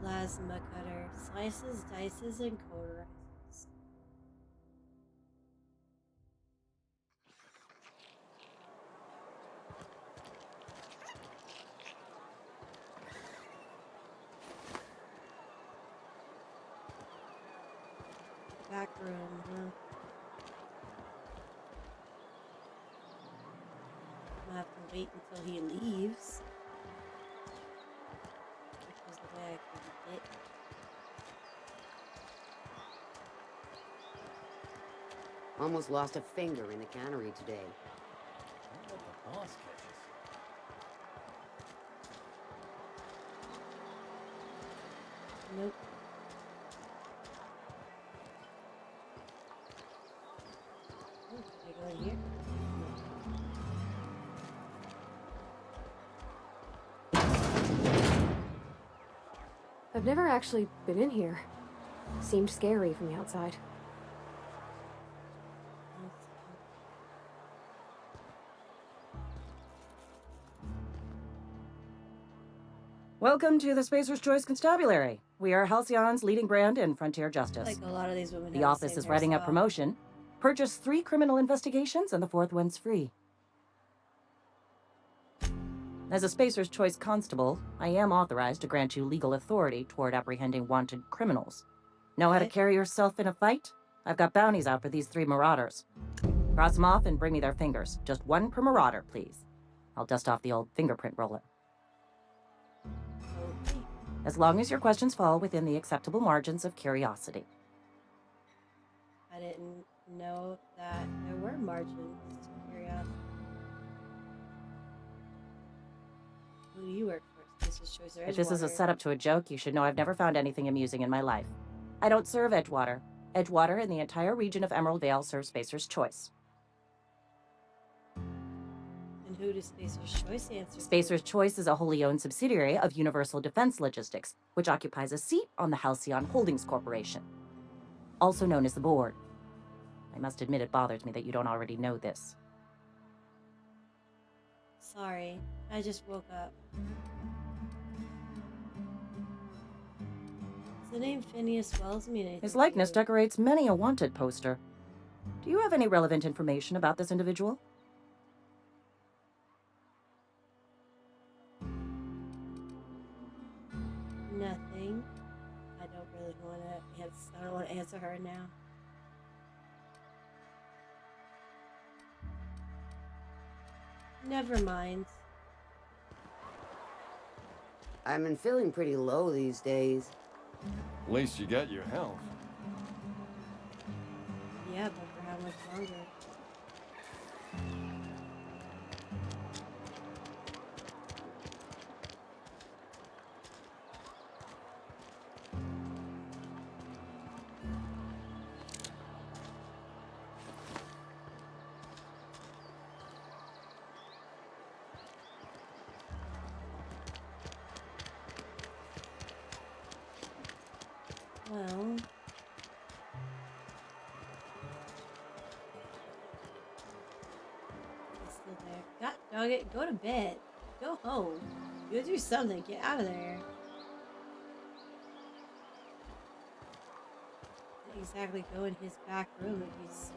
Plasma cutter. Slices, dices, and cauterizes. Back room, huh? I'll have to wait until he leaves. Which is the way I can get. Almost lost a finger in the cannery today. The boss catches. Nope. Oh, can I go in here? I've never actually been in here. Seemed scary from the outside. Welcome to the Spacer's Choice Constabulary. We are Halcyon's leading brand in frontier justice. Like a lot of these women. The office is writing up promotion. Purchase 3 criminal investigations and the 4th one's free. As a Spacer's Choice constable, I am authorized to grant you legal authority toward apprehending wanted criminals. Know how to carry yourself in a fight? I've got bounties out for these 3 marauders. Cross them off and bring me their fingers. Just 1 per marauder, please. I'll dust off the old fingerprint roller. As long as your questions fall within the acceptable margins of curiosity. I didn't know that there were margins to curiosity. Who do you work for? Spacer's Choice or Edgewater? If this is a setup to a joke, you should know I've never found anything amusing in my life. I don't serve Edgewater. Edgewater and the entire region of Emerald Vale serve Spacer's Choice. And who does Spacer's Choice answer to? Spacer's Choice is a wholly owned subsidiary of Universal Defense Logistics, which occupies a seat on the Halcyon Holdings Corporation, also known as the Board. I must admit it bothers me that you don't already know this. Sorry, I just woke up. The name Phineas Wells mean anything? His likeness decorates many a wanted poster. Do you have any relevant information about this individual? Nothing. I don't really want to answer. I don't want to answer her now. Never mind. I've been feeling pretty low these days. At least you got your health. Yeah, but for how much longer? Well, it's still there. God dog it, go to bed. Go home. Go do something. Get out of there. Can't exactly go in his back room if he's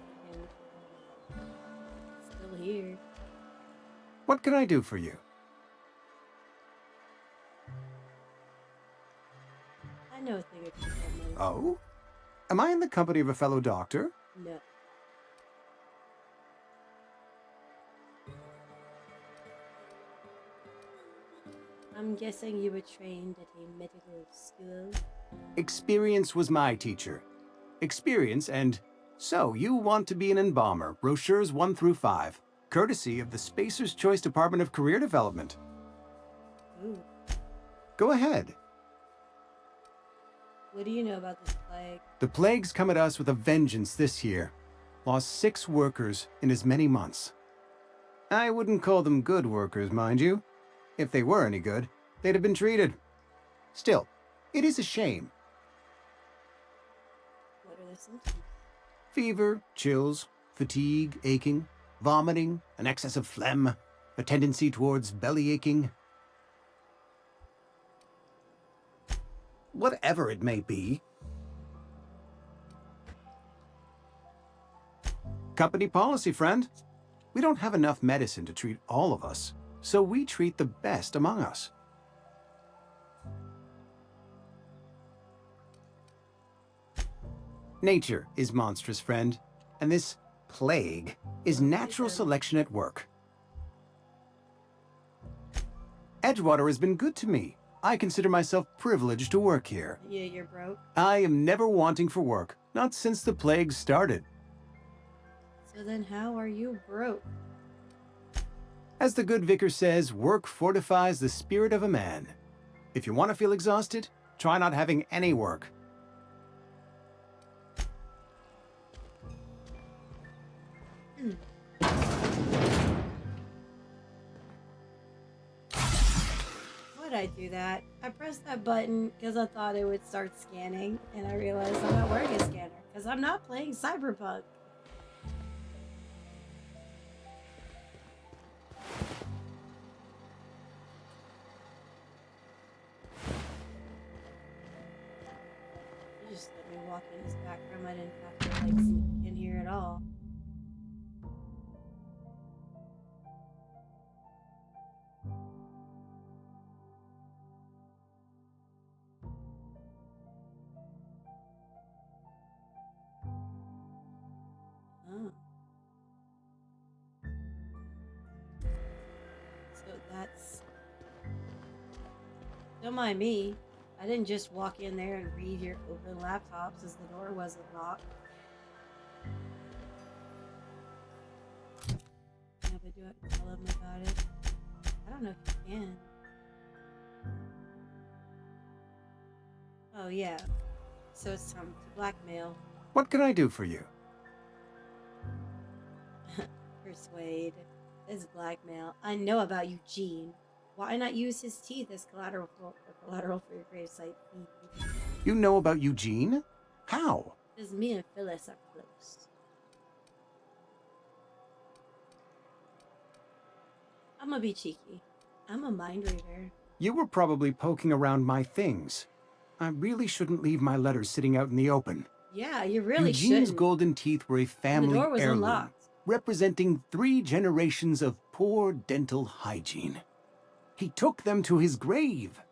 still here. What can I do for you? I know a thing or two about medicine. Oh? Am I in the company of a fellow doctor? No. I'm guessing you were trained at a medical school. Experience was my teacher. Experience and... So, you want to be an embalmer, brochures 1 through 5, courtesy of the Spacer's Choice Department of Career Development. Ooh. Go ahead. What do you know about this plague? The plague's come at us with a vengeance this year. Lost 6 workers in as many months. I wouldn't call them good workers, mind you. If they were any good, they'd have been treated. Still, it is a shame. What are the symptoms? Fever, chills, fatigue, aching, vomiting, an excess of phlegm, a tendency towards belly aching. Whatever it may be. Company policy, friend. We don't have enough medicine to treat all of us, so we treat the best among us. Nature is monstrous, friend, and this plague is natural selection at work. Edgewater has been good to me. I consider myself privileged to work here. Yeah, you're broke. I am never wanting for work, not since the plague started. So then how are you broke? As the good vicar says, work fortifies the spirit of a man. If you want to feel exhausted, try not having any work. Why'd I do that? I pressed that button because I thought it would start scanning, and I realized I'm not wearing a scanner because I'm not playing Cyberpunk. You just let me walk in his back room. I didn't have to like sneak in here at all. Oh. So that's... Don't mind me. I didn't just walk in there and read your open laptops as the door wasn't locked. Yeah, but do I tell him about it? I don't know if you can. Oh yeah. So it's time to blackmail. What can I do for you? Persuade. This blackmail. I know about Eugene. Why not use his teeth as collateral for your gravesite? You know about Eugene? How? Because me and Phyllis are close. I'm gonna be cheeky. I'm a mind reader. You were probably poking around my things. I really shouldn't leave my letters sitting out in the open. Yeah, you really Eugene's shouldn't. golden teeth were a family The door was heirloom, unlocked. representing 3 generations of poor dental hygiene. He took them to his grave.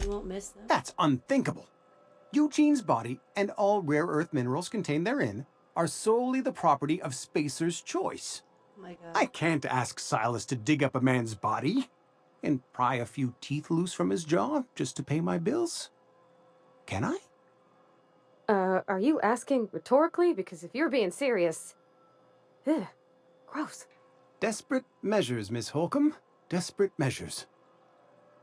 You won't miss them. That's unthinkable. Eugene's body and all rare earth minerals contained therein are solely the property of Spacer's Choice. Oh my God. I can't ask Silas to dig up a man's body and pry a few teeth loose from his jaw just to pay my bills. Can I? Are you asking rhetorically? Because if you're being serious... Ugh, gross. Desperate measures, Miss Holcomb. Desperate measures.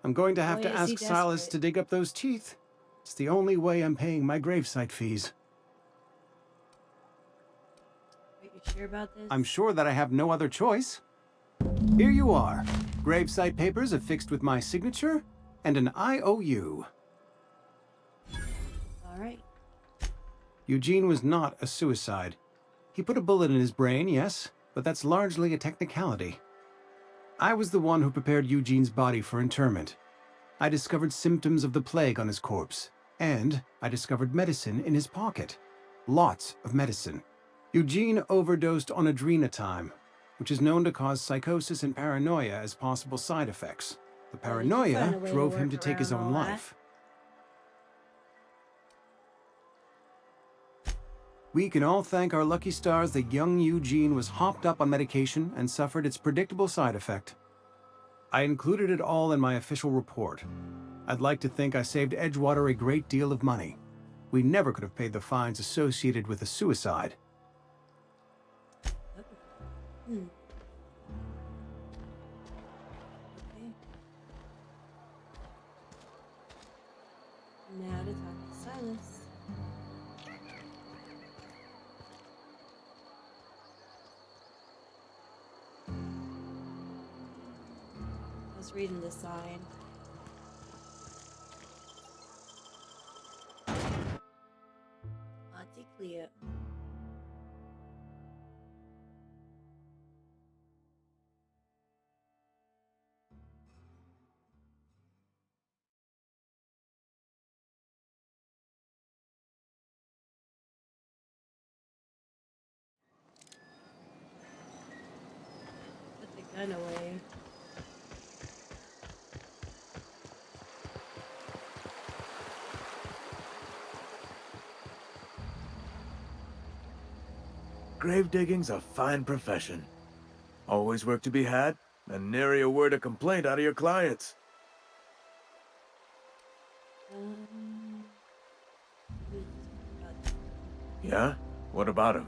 I'm going to have Boy, to is he ask Silas desperate. to dig up those teeth. It's the only way I'm paying my gravesite fees. Are you sure about this? I'm sure that I have no other choice. Here you are. Gravesite papers affixed with my signature and an IOU. All right. Eugene was not a suicide. He put a bullet in his brain, yes, but that's largely a technicality. I was the one who prepared Eugene's body for interment. I discovered symptoms of the plague on his corpse, and I discovered medicine in his pocket. Lots of medicine. Eugene overdosed on adrenatime, which is known to cause psychosis and paranoia as possible side effects. The paranoia drove him to take his own life. We can all thank our lucky stars that young Eugene was hopped up on medication and suffered its predictable side effect. I included it all in my official report. I'd like to think I saved Edgewater a great deal of money. We never could have paid the fines associated with a suicide. Hmm. Okay. Now to talk to Silas. I was reading the sign. Auntie Cleo. Put the gun away. Grave digging's a fine profession. Always work to be had, and nary a word of complaint out of your clients. Yeah? What about him?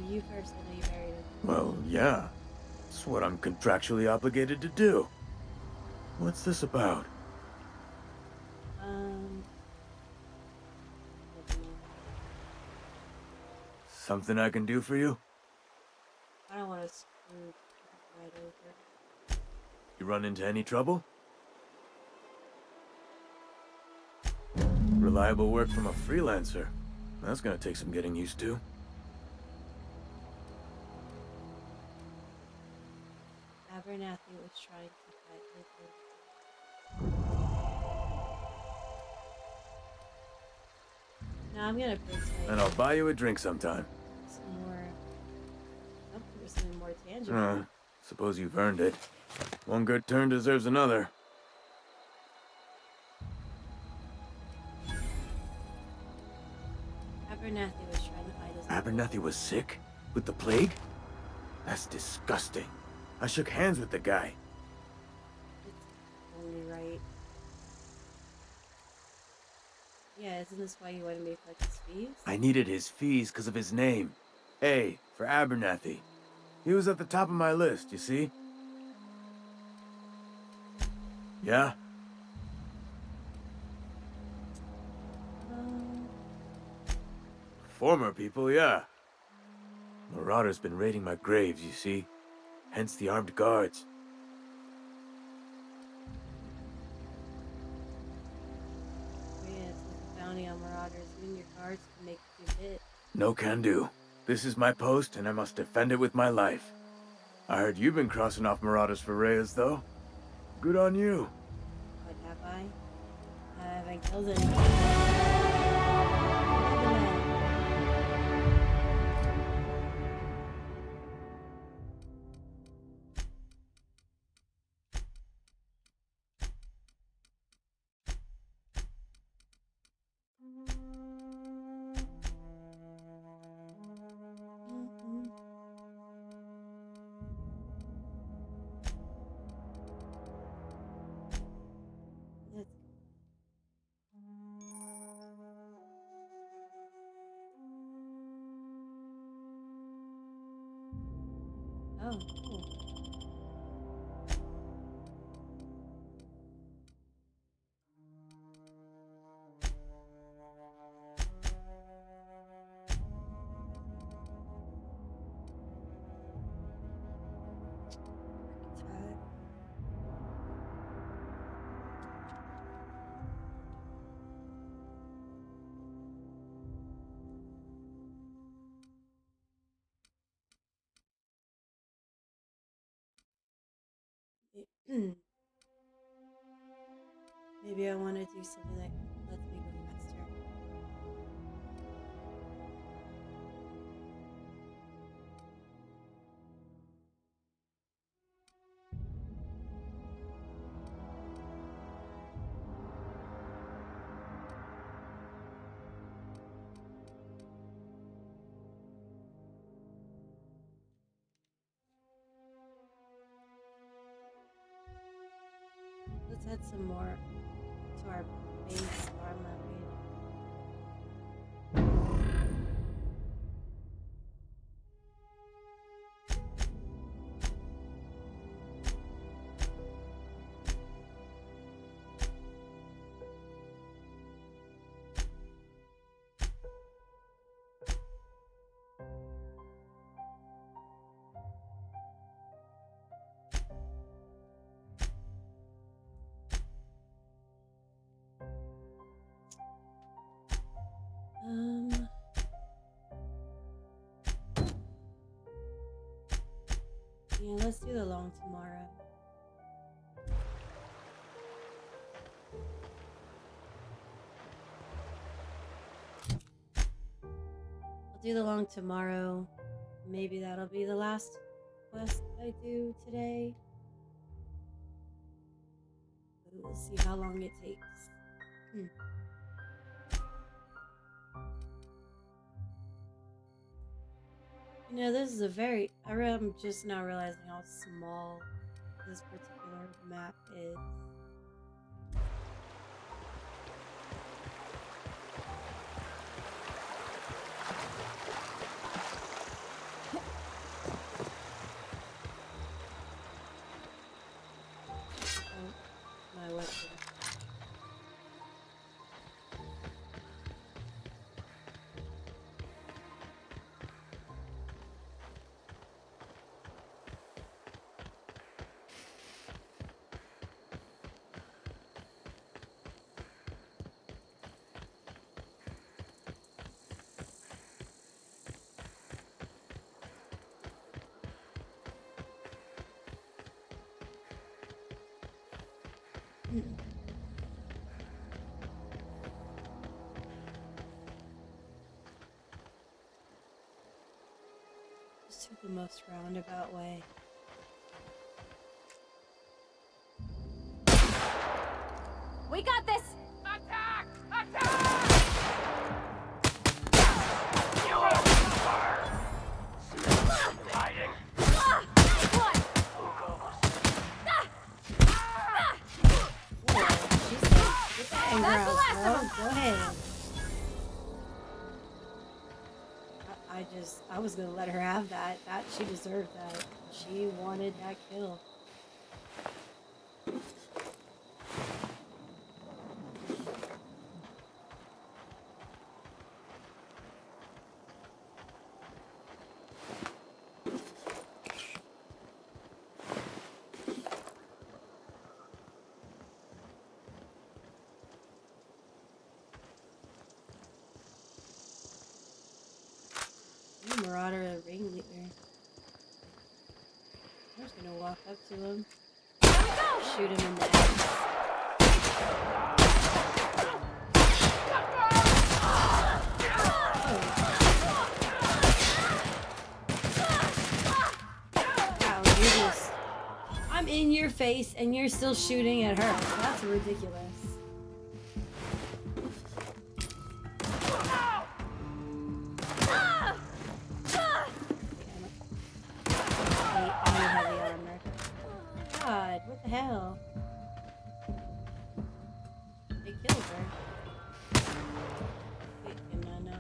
You first, I know you married him. Well, yeah. It's what I'm contractually obligated to do. What's this about? Something I can do for you? I don't want to screw right over. You run into any trouble? Reliable work from a freelancer. That's gonna take some getting used to. Abernathy was trying to fight with him. Now I'm gonna persuade. And I'll buy you a drink sometime. Some more. Something more tangible. Suppose you've earned it. One good turn deserves another. Abernathy was trying to hide his. Abernathy was sick? With the plague? That's disgusting. I shook hands with the guy. It's only right. Yeah, isn't this why you wanted me to collect his fees? I needed his fees because of his name. A, for Abernathy. He was at the top of my list, you see? Yeah? Former people, yeah. Marauders been raiding my graves, you see? Hence the armed guards. Oh, yeah, it's like a bounty me on Marauders. You and your guards can make a few hits. No can do. This is my post, and I must defend it with my life. I heard you've been crossing off Marauders for Reyes, though. Good on you. What have I? I haven't killed anyone. Oh, cool. Maybe I want to do something that lets me go faster. Let's add some more to our base armor rating. Yeah, let's do the long tomorrow. I'll do the long tomorrow. Maybe that'll be the last quest I do today. We'll see how long it takes. You know, this is a very... I'm just now realizing how small this particular map is. Oh, my weapon. Just took the most roundabout way. We got this! Attack! Attack! You hiding. That's the last of them. Go ahead. I was gonna let her have that. She deserved that. She wanted that kill. marauder a ringleader. I'm just gonna walk up to him. Shoot him in the ass. Wow, you're just... I'm in your face and you're still shooting at her. That's ridiculous. God, what the hell? They killed her. Wait, no.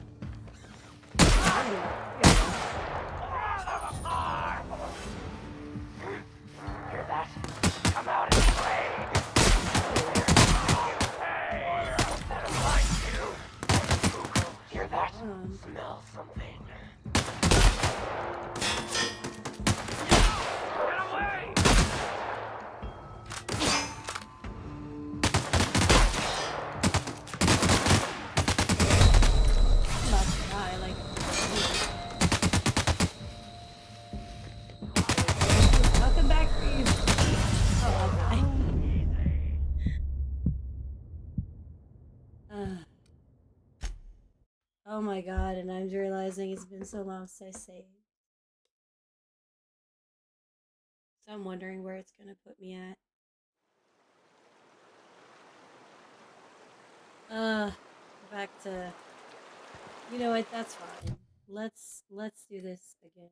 Hear that? Come out and play. Hear that? Smell something. Get away! I'm about to die, like... I'll come back for you. Oh, I'll die. Oh my god, and I'm realizing it's been so long since I saved. So I'm wondering where it's gonna put me at. Back to... You know what, that's fine. Let's do this again.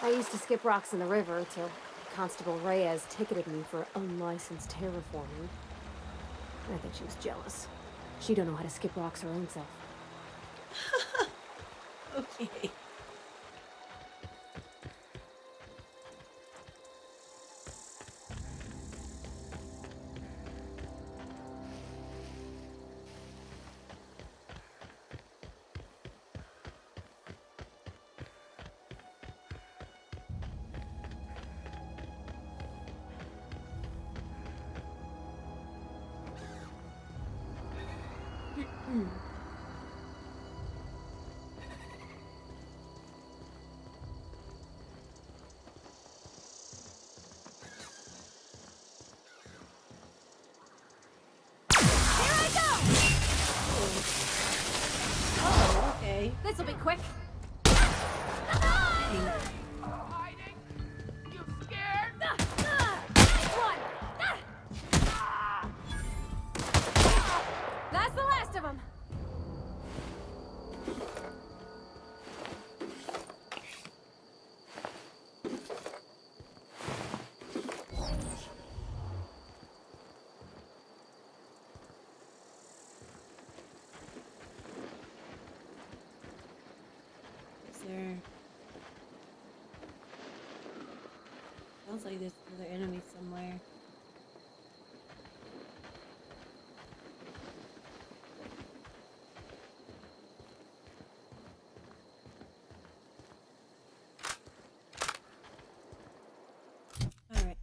I used to skip rocks in the river until Constable Reyes ticketed me for unlicensed terraforming. I think she was jealous. She don't know how to skip rocks her own self. Okay. Oh, okay. This'll be quick. Hiding? You scared? One. That's the last of them. Is there... Sounds like there's another enemy somewhere. Alright.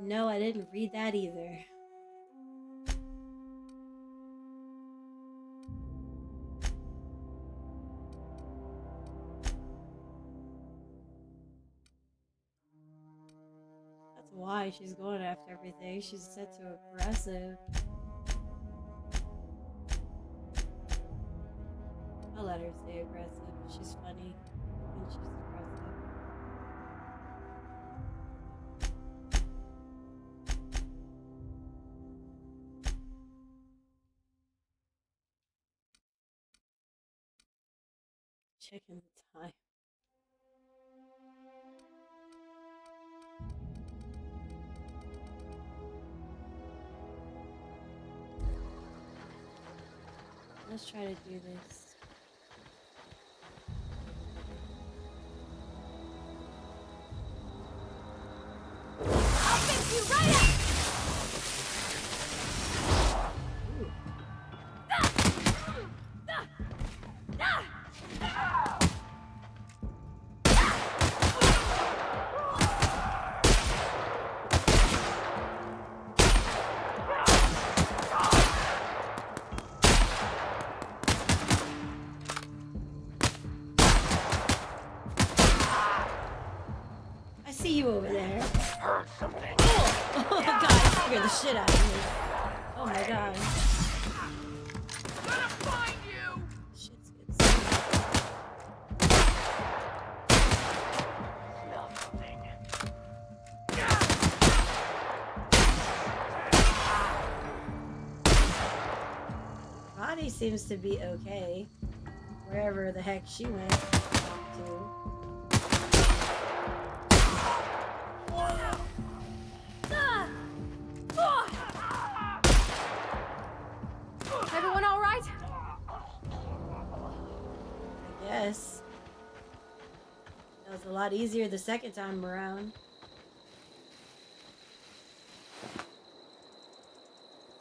No, I didn't read that either. That's why she's going after everything. She's set so aggressive. I'll let her stay aggressive. She's funny and she's aggressive. Checking the time. Let's try to do this. I'll fix you right up! I see you over there. Heard something. Oh god, I scared the shit out of me. Oh my god. Gonna find you! Shit's good. Smell something. Body seems to be okay. Wherever the heck she went to. Everyone all right? I guess. That was a lot easier the second time around.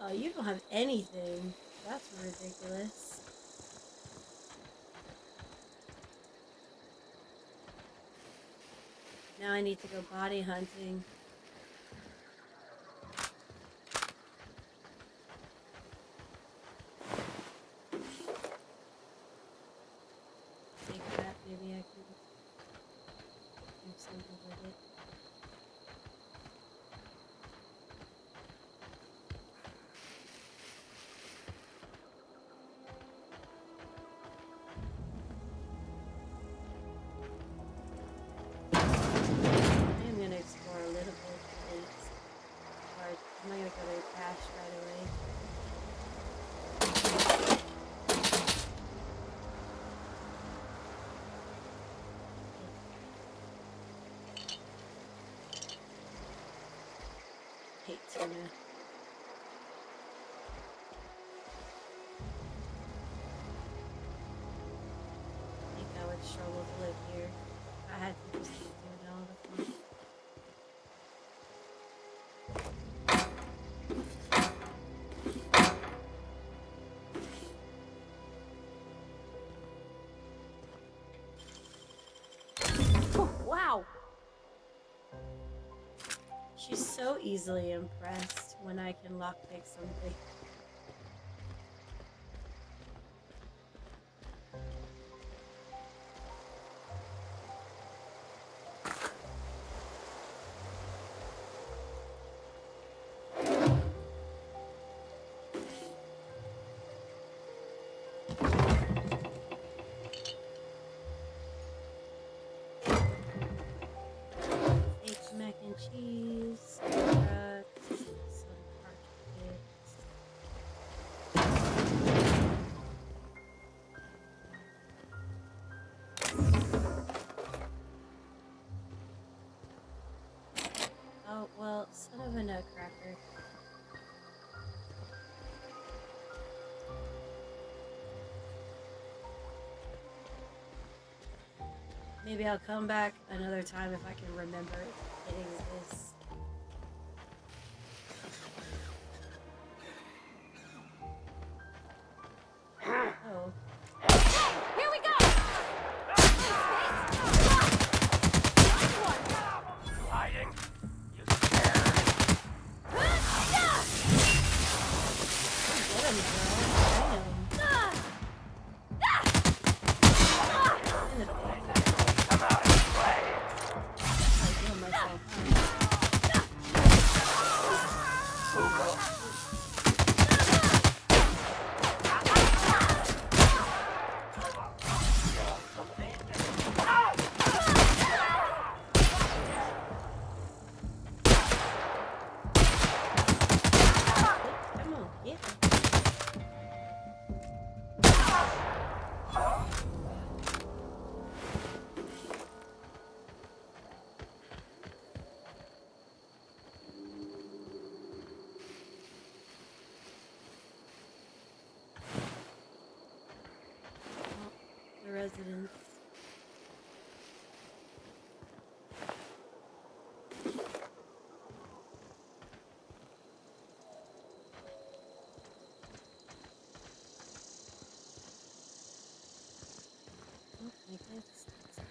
Oh, you don't have anything. That's ridiculous. Now I need to go body hunting. Take that, maybe I can do something with it. I'm gonna explore a little bit at least. Or am I gonna go to cache right away? Hate tuna. I think I would struggle to live here. I had to just keep doing all the fun. Wow. She's so easily impressed when I can lockpick something. Eggs, mac and cheese, carrots, some partridges. Oh, well, son of a nutcracker. Maybe I'll come back another time if I can remember it exists. Oh. Here we go! Hiding. You scared.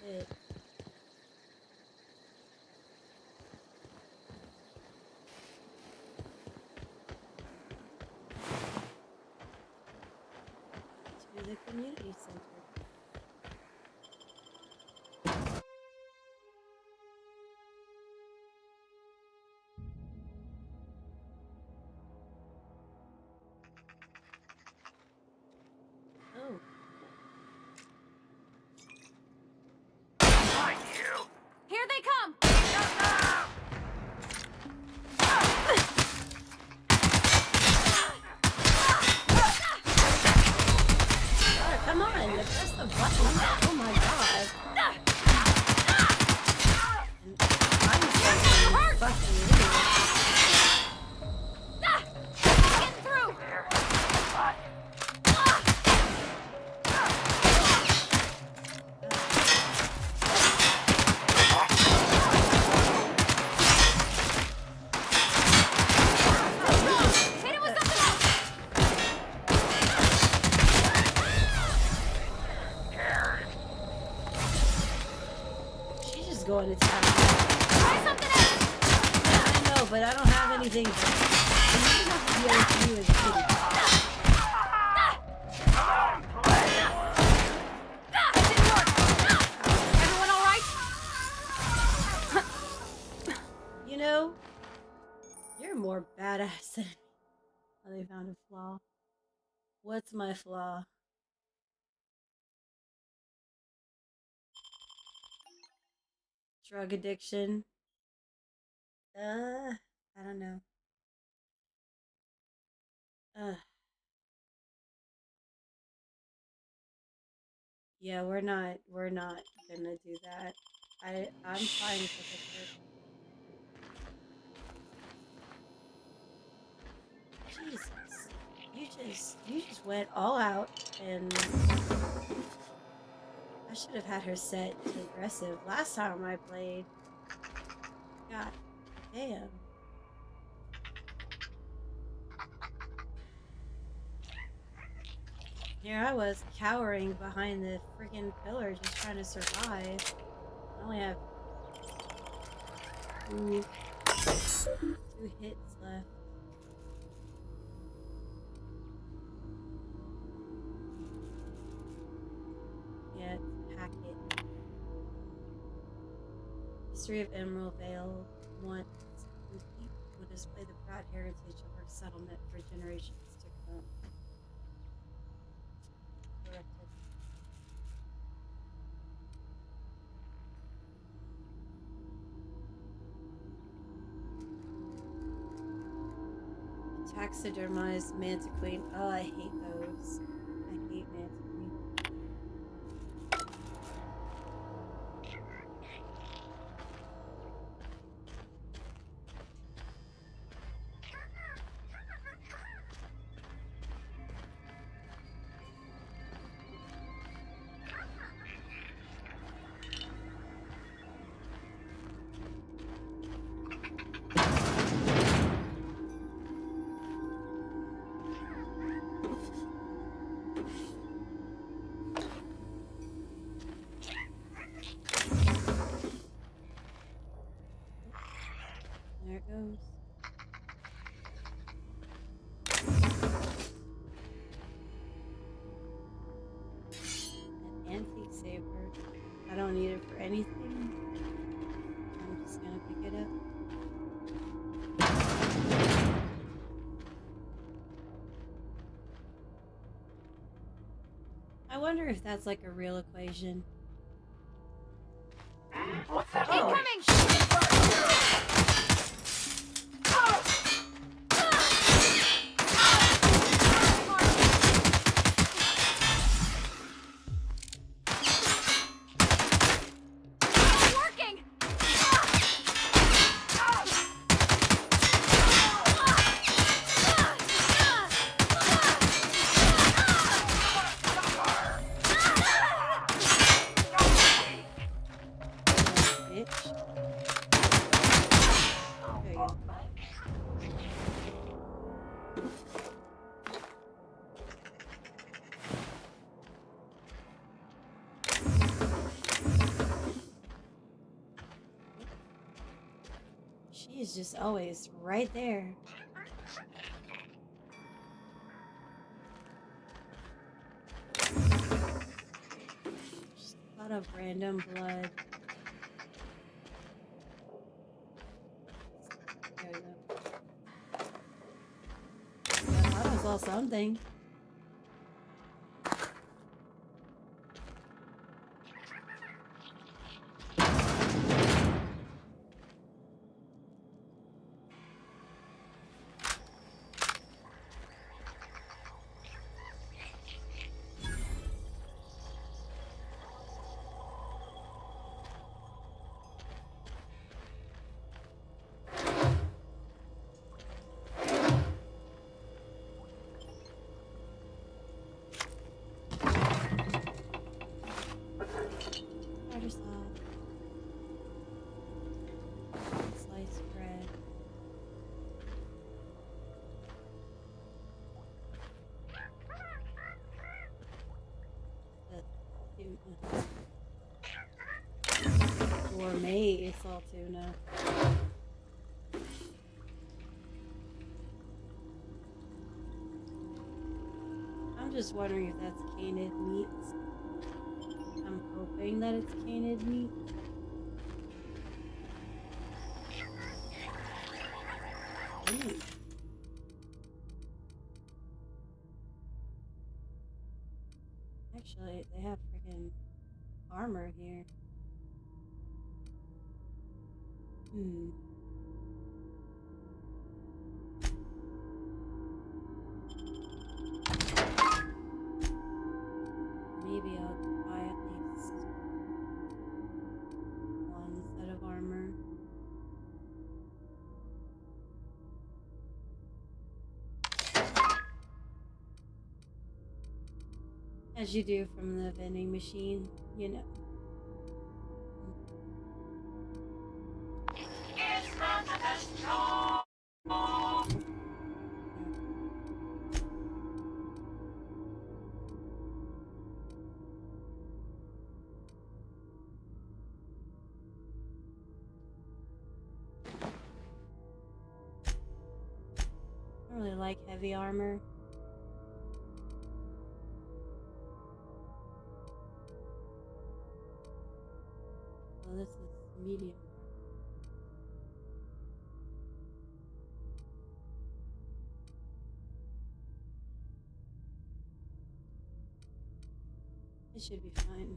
shit. To the community center. Oh. Here they come! God, come on, press the button. Oh my god. And I'm fucking idiot. Get through! Hit it with something else! She's just going to town. Try something else! Yeah, I know, but I don't have anything. And you have to be able to do as a kitty. Everyone all right? You know, you're more badass than me. Oh, they found a flaw. What's my flaw? Drug addiction. I don't know. Yeah, we're not gonna do that. I'm fine with it. Jesus. You just went all out, and I should have had her set to aggressive last time I played. God damn. Here I was cowering behind the friggin' pillar just trying to survive. I only have two hits left. Yeah, hack it. History of Emerald Vale once complete will display the proud heritage of our settlement for generations to come. Corrected. Taxidermized manta queen. Oh, I hate those. I hate manta queen. There it goes. An antique saber. I don't need it for anything. I'm just gonna pick it up. I wonder if that's like a real equation. What's that? Incoming! Working! Bitch. There you go. He's just always right there. Just a lot of random blood. There we go. I thought I saw something. Sliced bread. Gourmet salt tuna. I'm just wondering if that's canid meat. I'm hoping that it's canid meat. Ooh. Actually, they have freaking armor here. Maybe I'll buy at least one set of armor. As you do from the vending machine, you know. I don't really like heavy armor. So this is medium. It should be fine.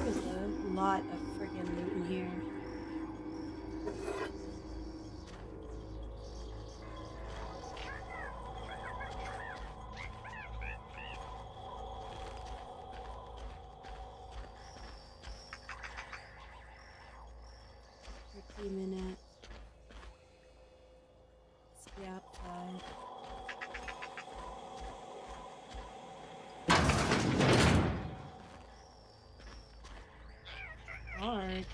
There's a lot of freaking loot in here. Minutes. Let's be outside. Hard.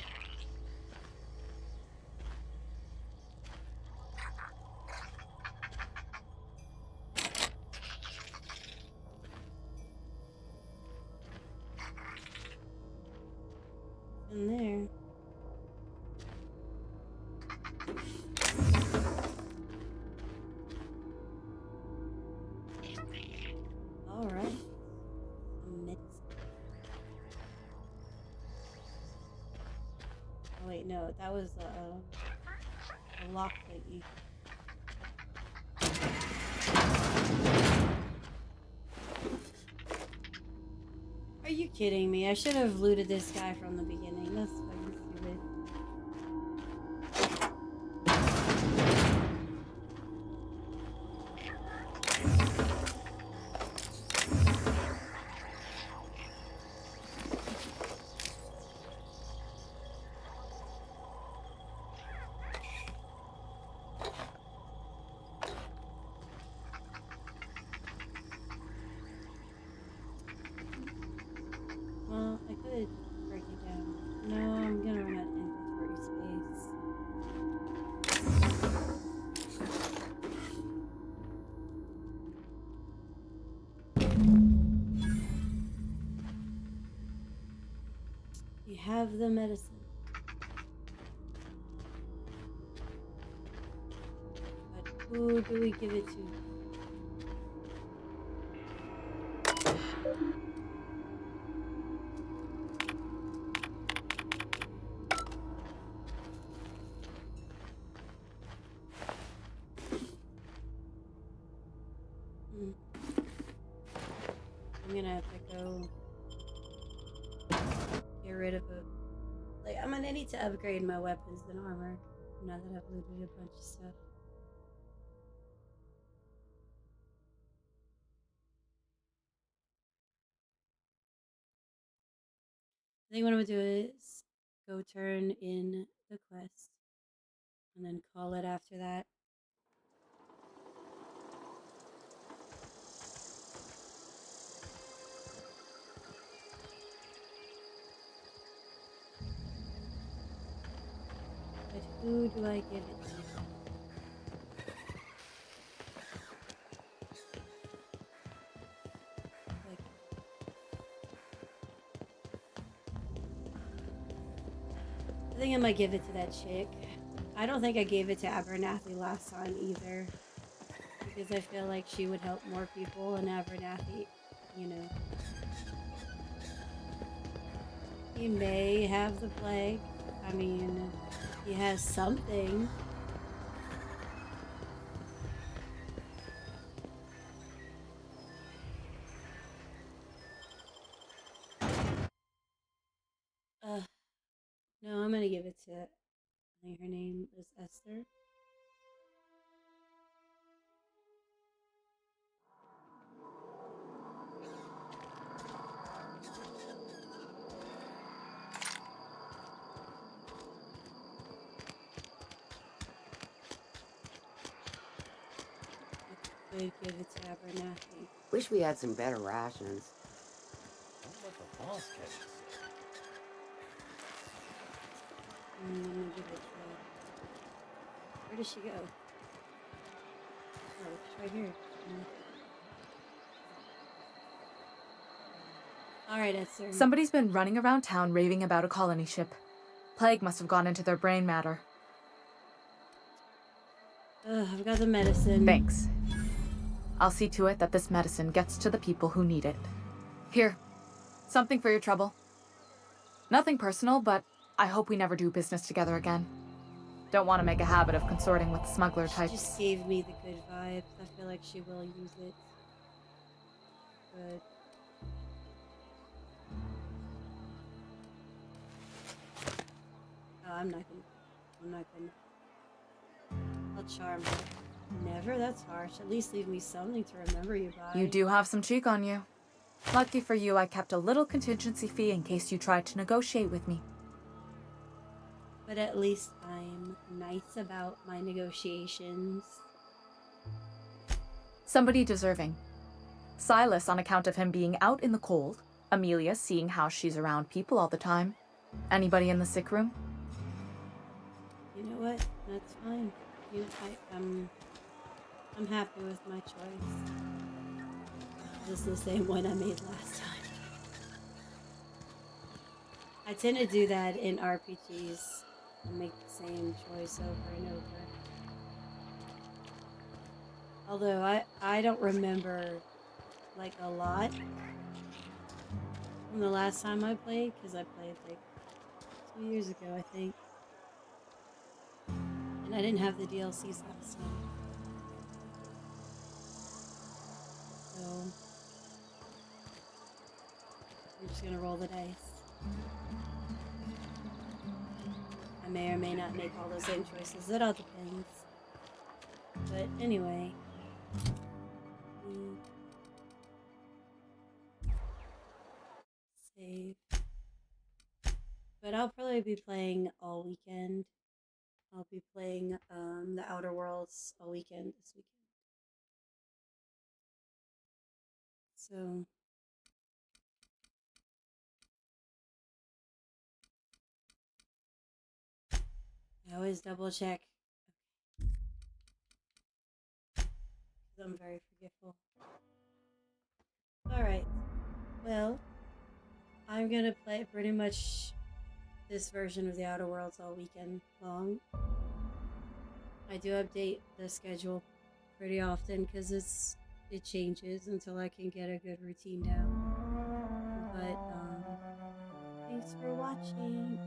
In there. Alright. Oh wait, no, that was a lock thingy. Are you kidding me? I should have looted this guy from the beginning. That's fucking stupid. Well, I could break it down. have the medicine. But who do we give it to? I'm gonna have to go get rid of it. Like, I'm gonna need to upgrade my weapons and armor now that I've looted a bunch of stuff. I think what I'm gonna do is go turn in the quest and then call it after that. But who do I give it to? I think I might give it to that chick. I don't think I gave it to Abernathy last time either, because I feel like she would help more people, and Abernathy, you know, he may have the plague. I mean, he has something. No, I'm gonna give it to, I think her name is Esther. I could give it to Abernathy. Wish we had some better rations. Don't let the boss catch us. I'm gonna give it to... Where did she go? Oh, she's right here. Alright, Esther. Somebody's been running around town raving about a colony ship. Plague must have gone into their brain matter. I've got the medicine. Thanks. I'll see to it that this medicine gets to the people who need it. Here, something for your trouble. Nothing personal, but I hope we never do business together again. Don't want to make a habit of consorting with smuggler types. She just gave me the good vibes. I feel like she will use it. Good. Oh, I'm not gonna. I'll charm her. Never? That's harsh. At least leave me something to remember you by. You do have some cheek on you. Lucky for you, I kept a little contingency fee in case you tried to negotiate with me. But at least I'm nice about my negotiations. Somebody deserving. Silas on account of him being out in the cold. Amelia seeing how she's around people all the time. Anybody in the sick room? You know what? That's fine. You know, I'm happy with my choice. This is the same one I made last time. I tend to do that in RPGs and make the same choice over and over. Although I don't remember like a lot from the last time I played, because I played like 2 years ago, I think. And I didn't have the DLCs last time. So we're just gonna roll the dice. I may or may not make all the same choices. It all depends. But anyway. Save. But I'll probably be playing all weekend. I'll be playing the Outer Worlds all weekend this weekend. So I always double check. Because I'm very forgetful. Alright. Well, I'm gonna play pretty much this version of the Outer Worlds all weekend long. I do update the schedule pretty often because it changes until I can get a good routine down. But thanks for watching.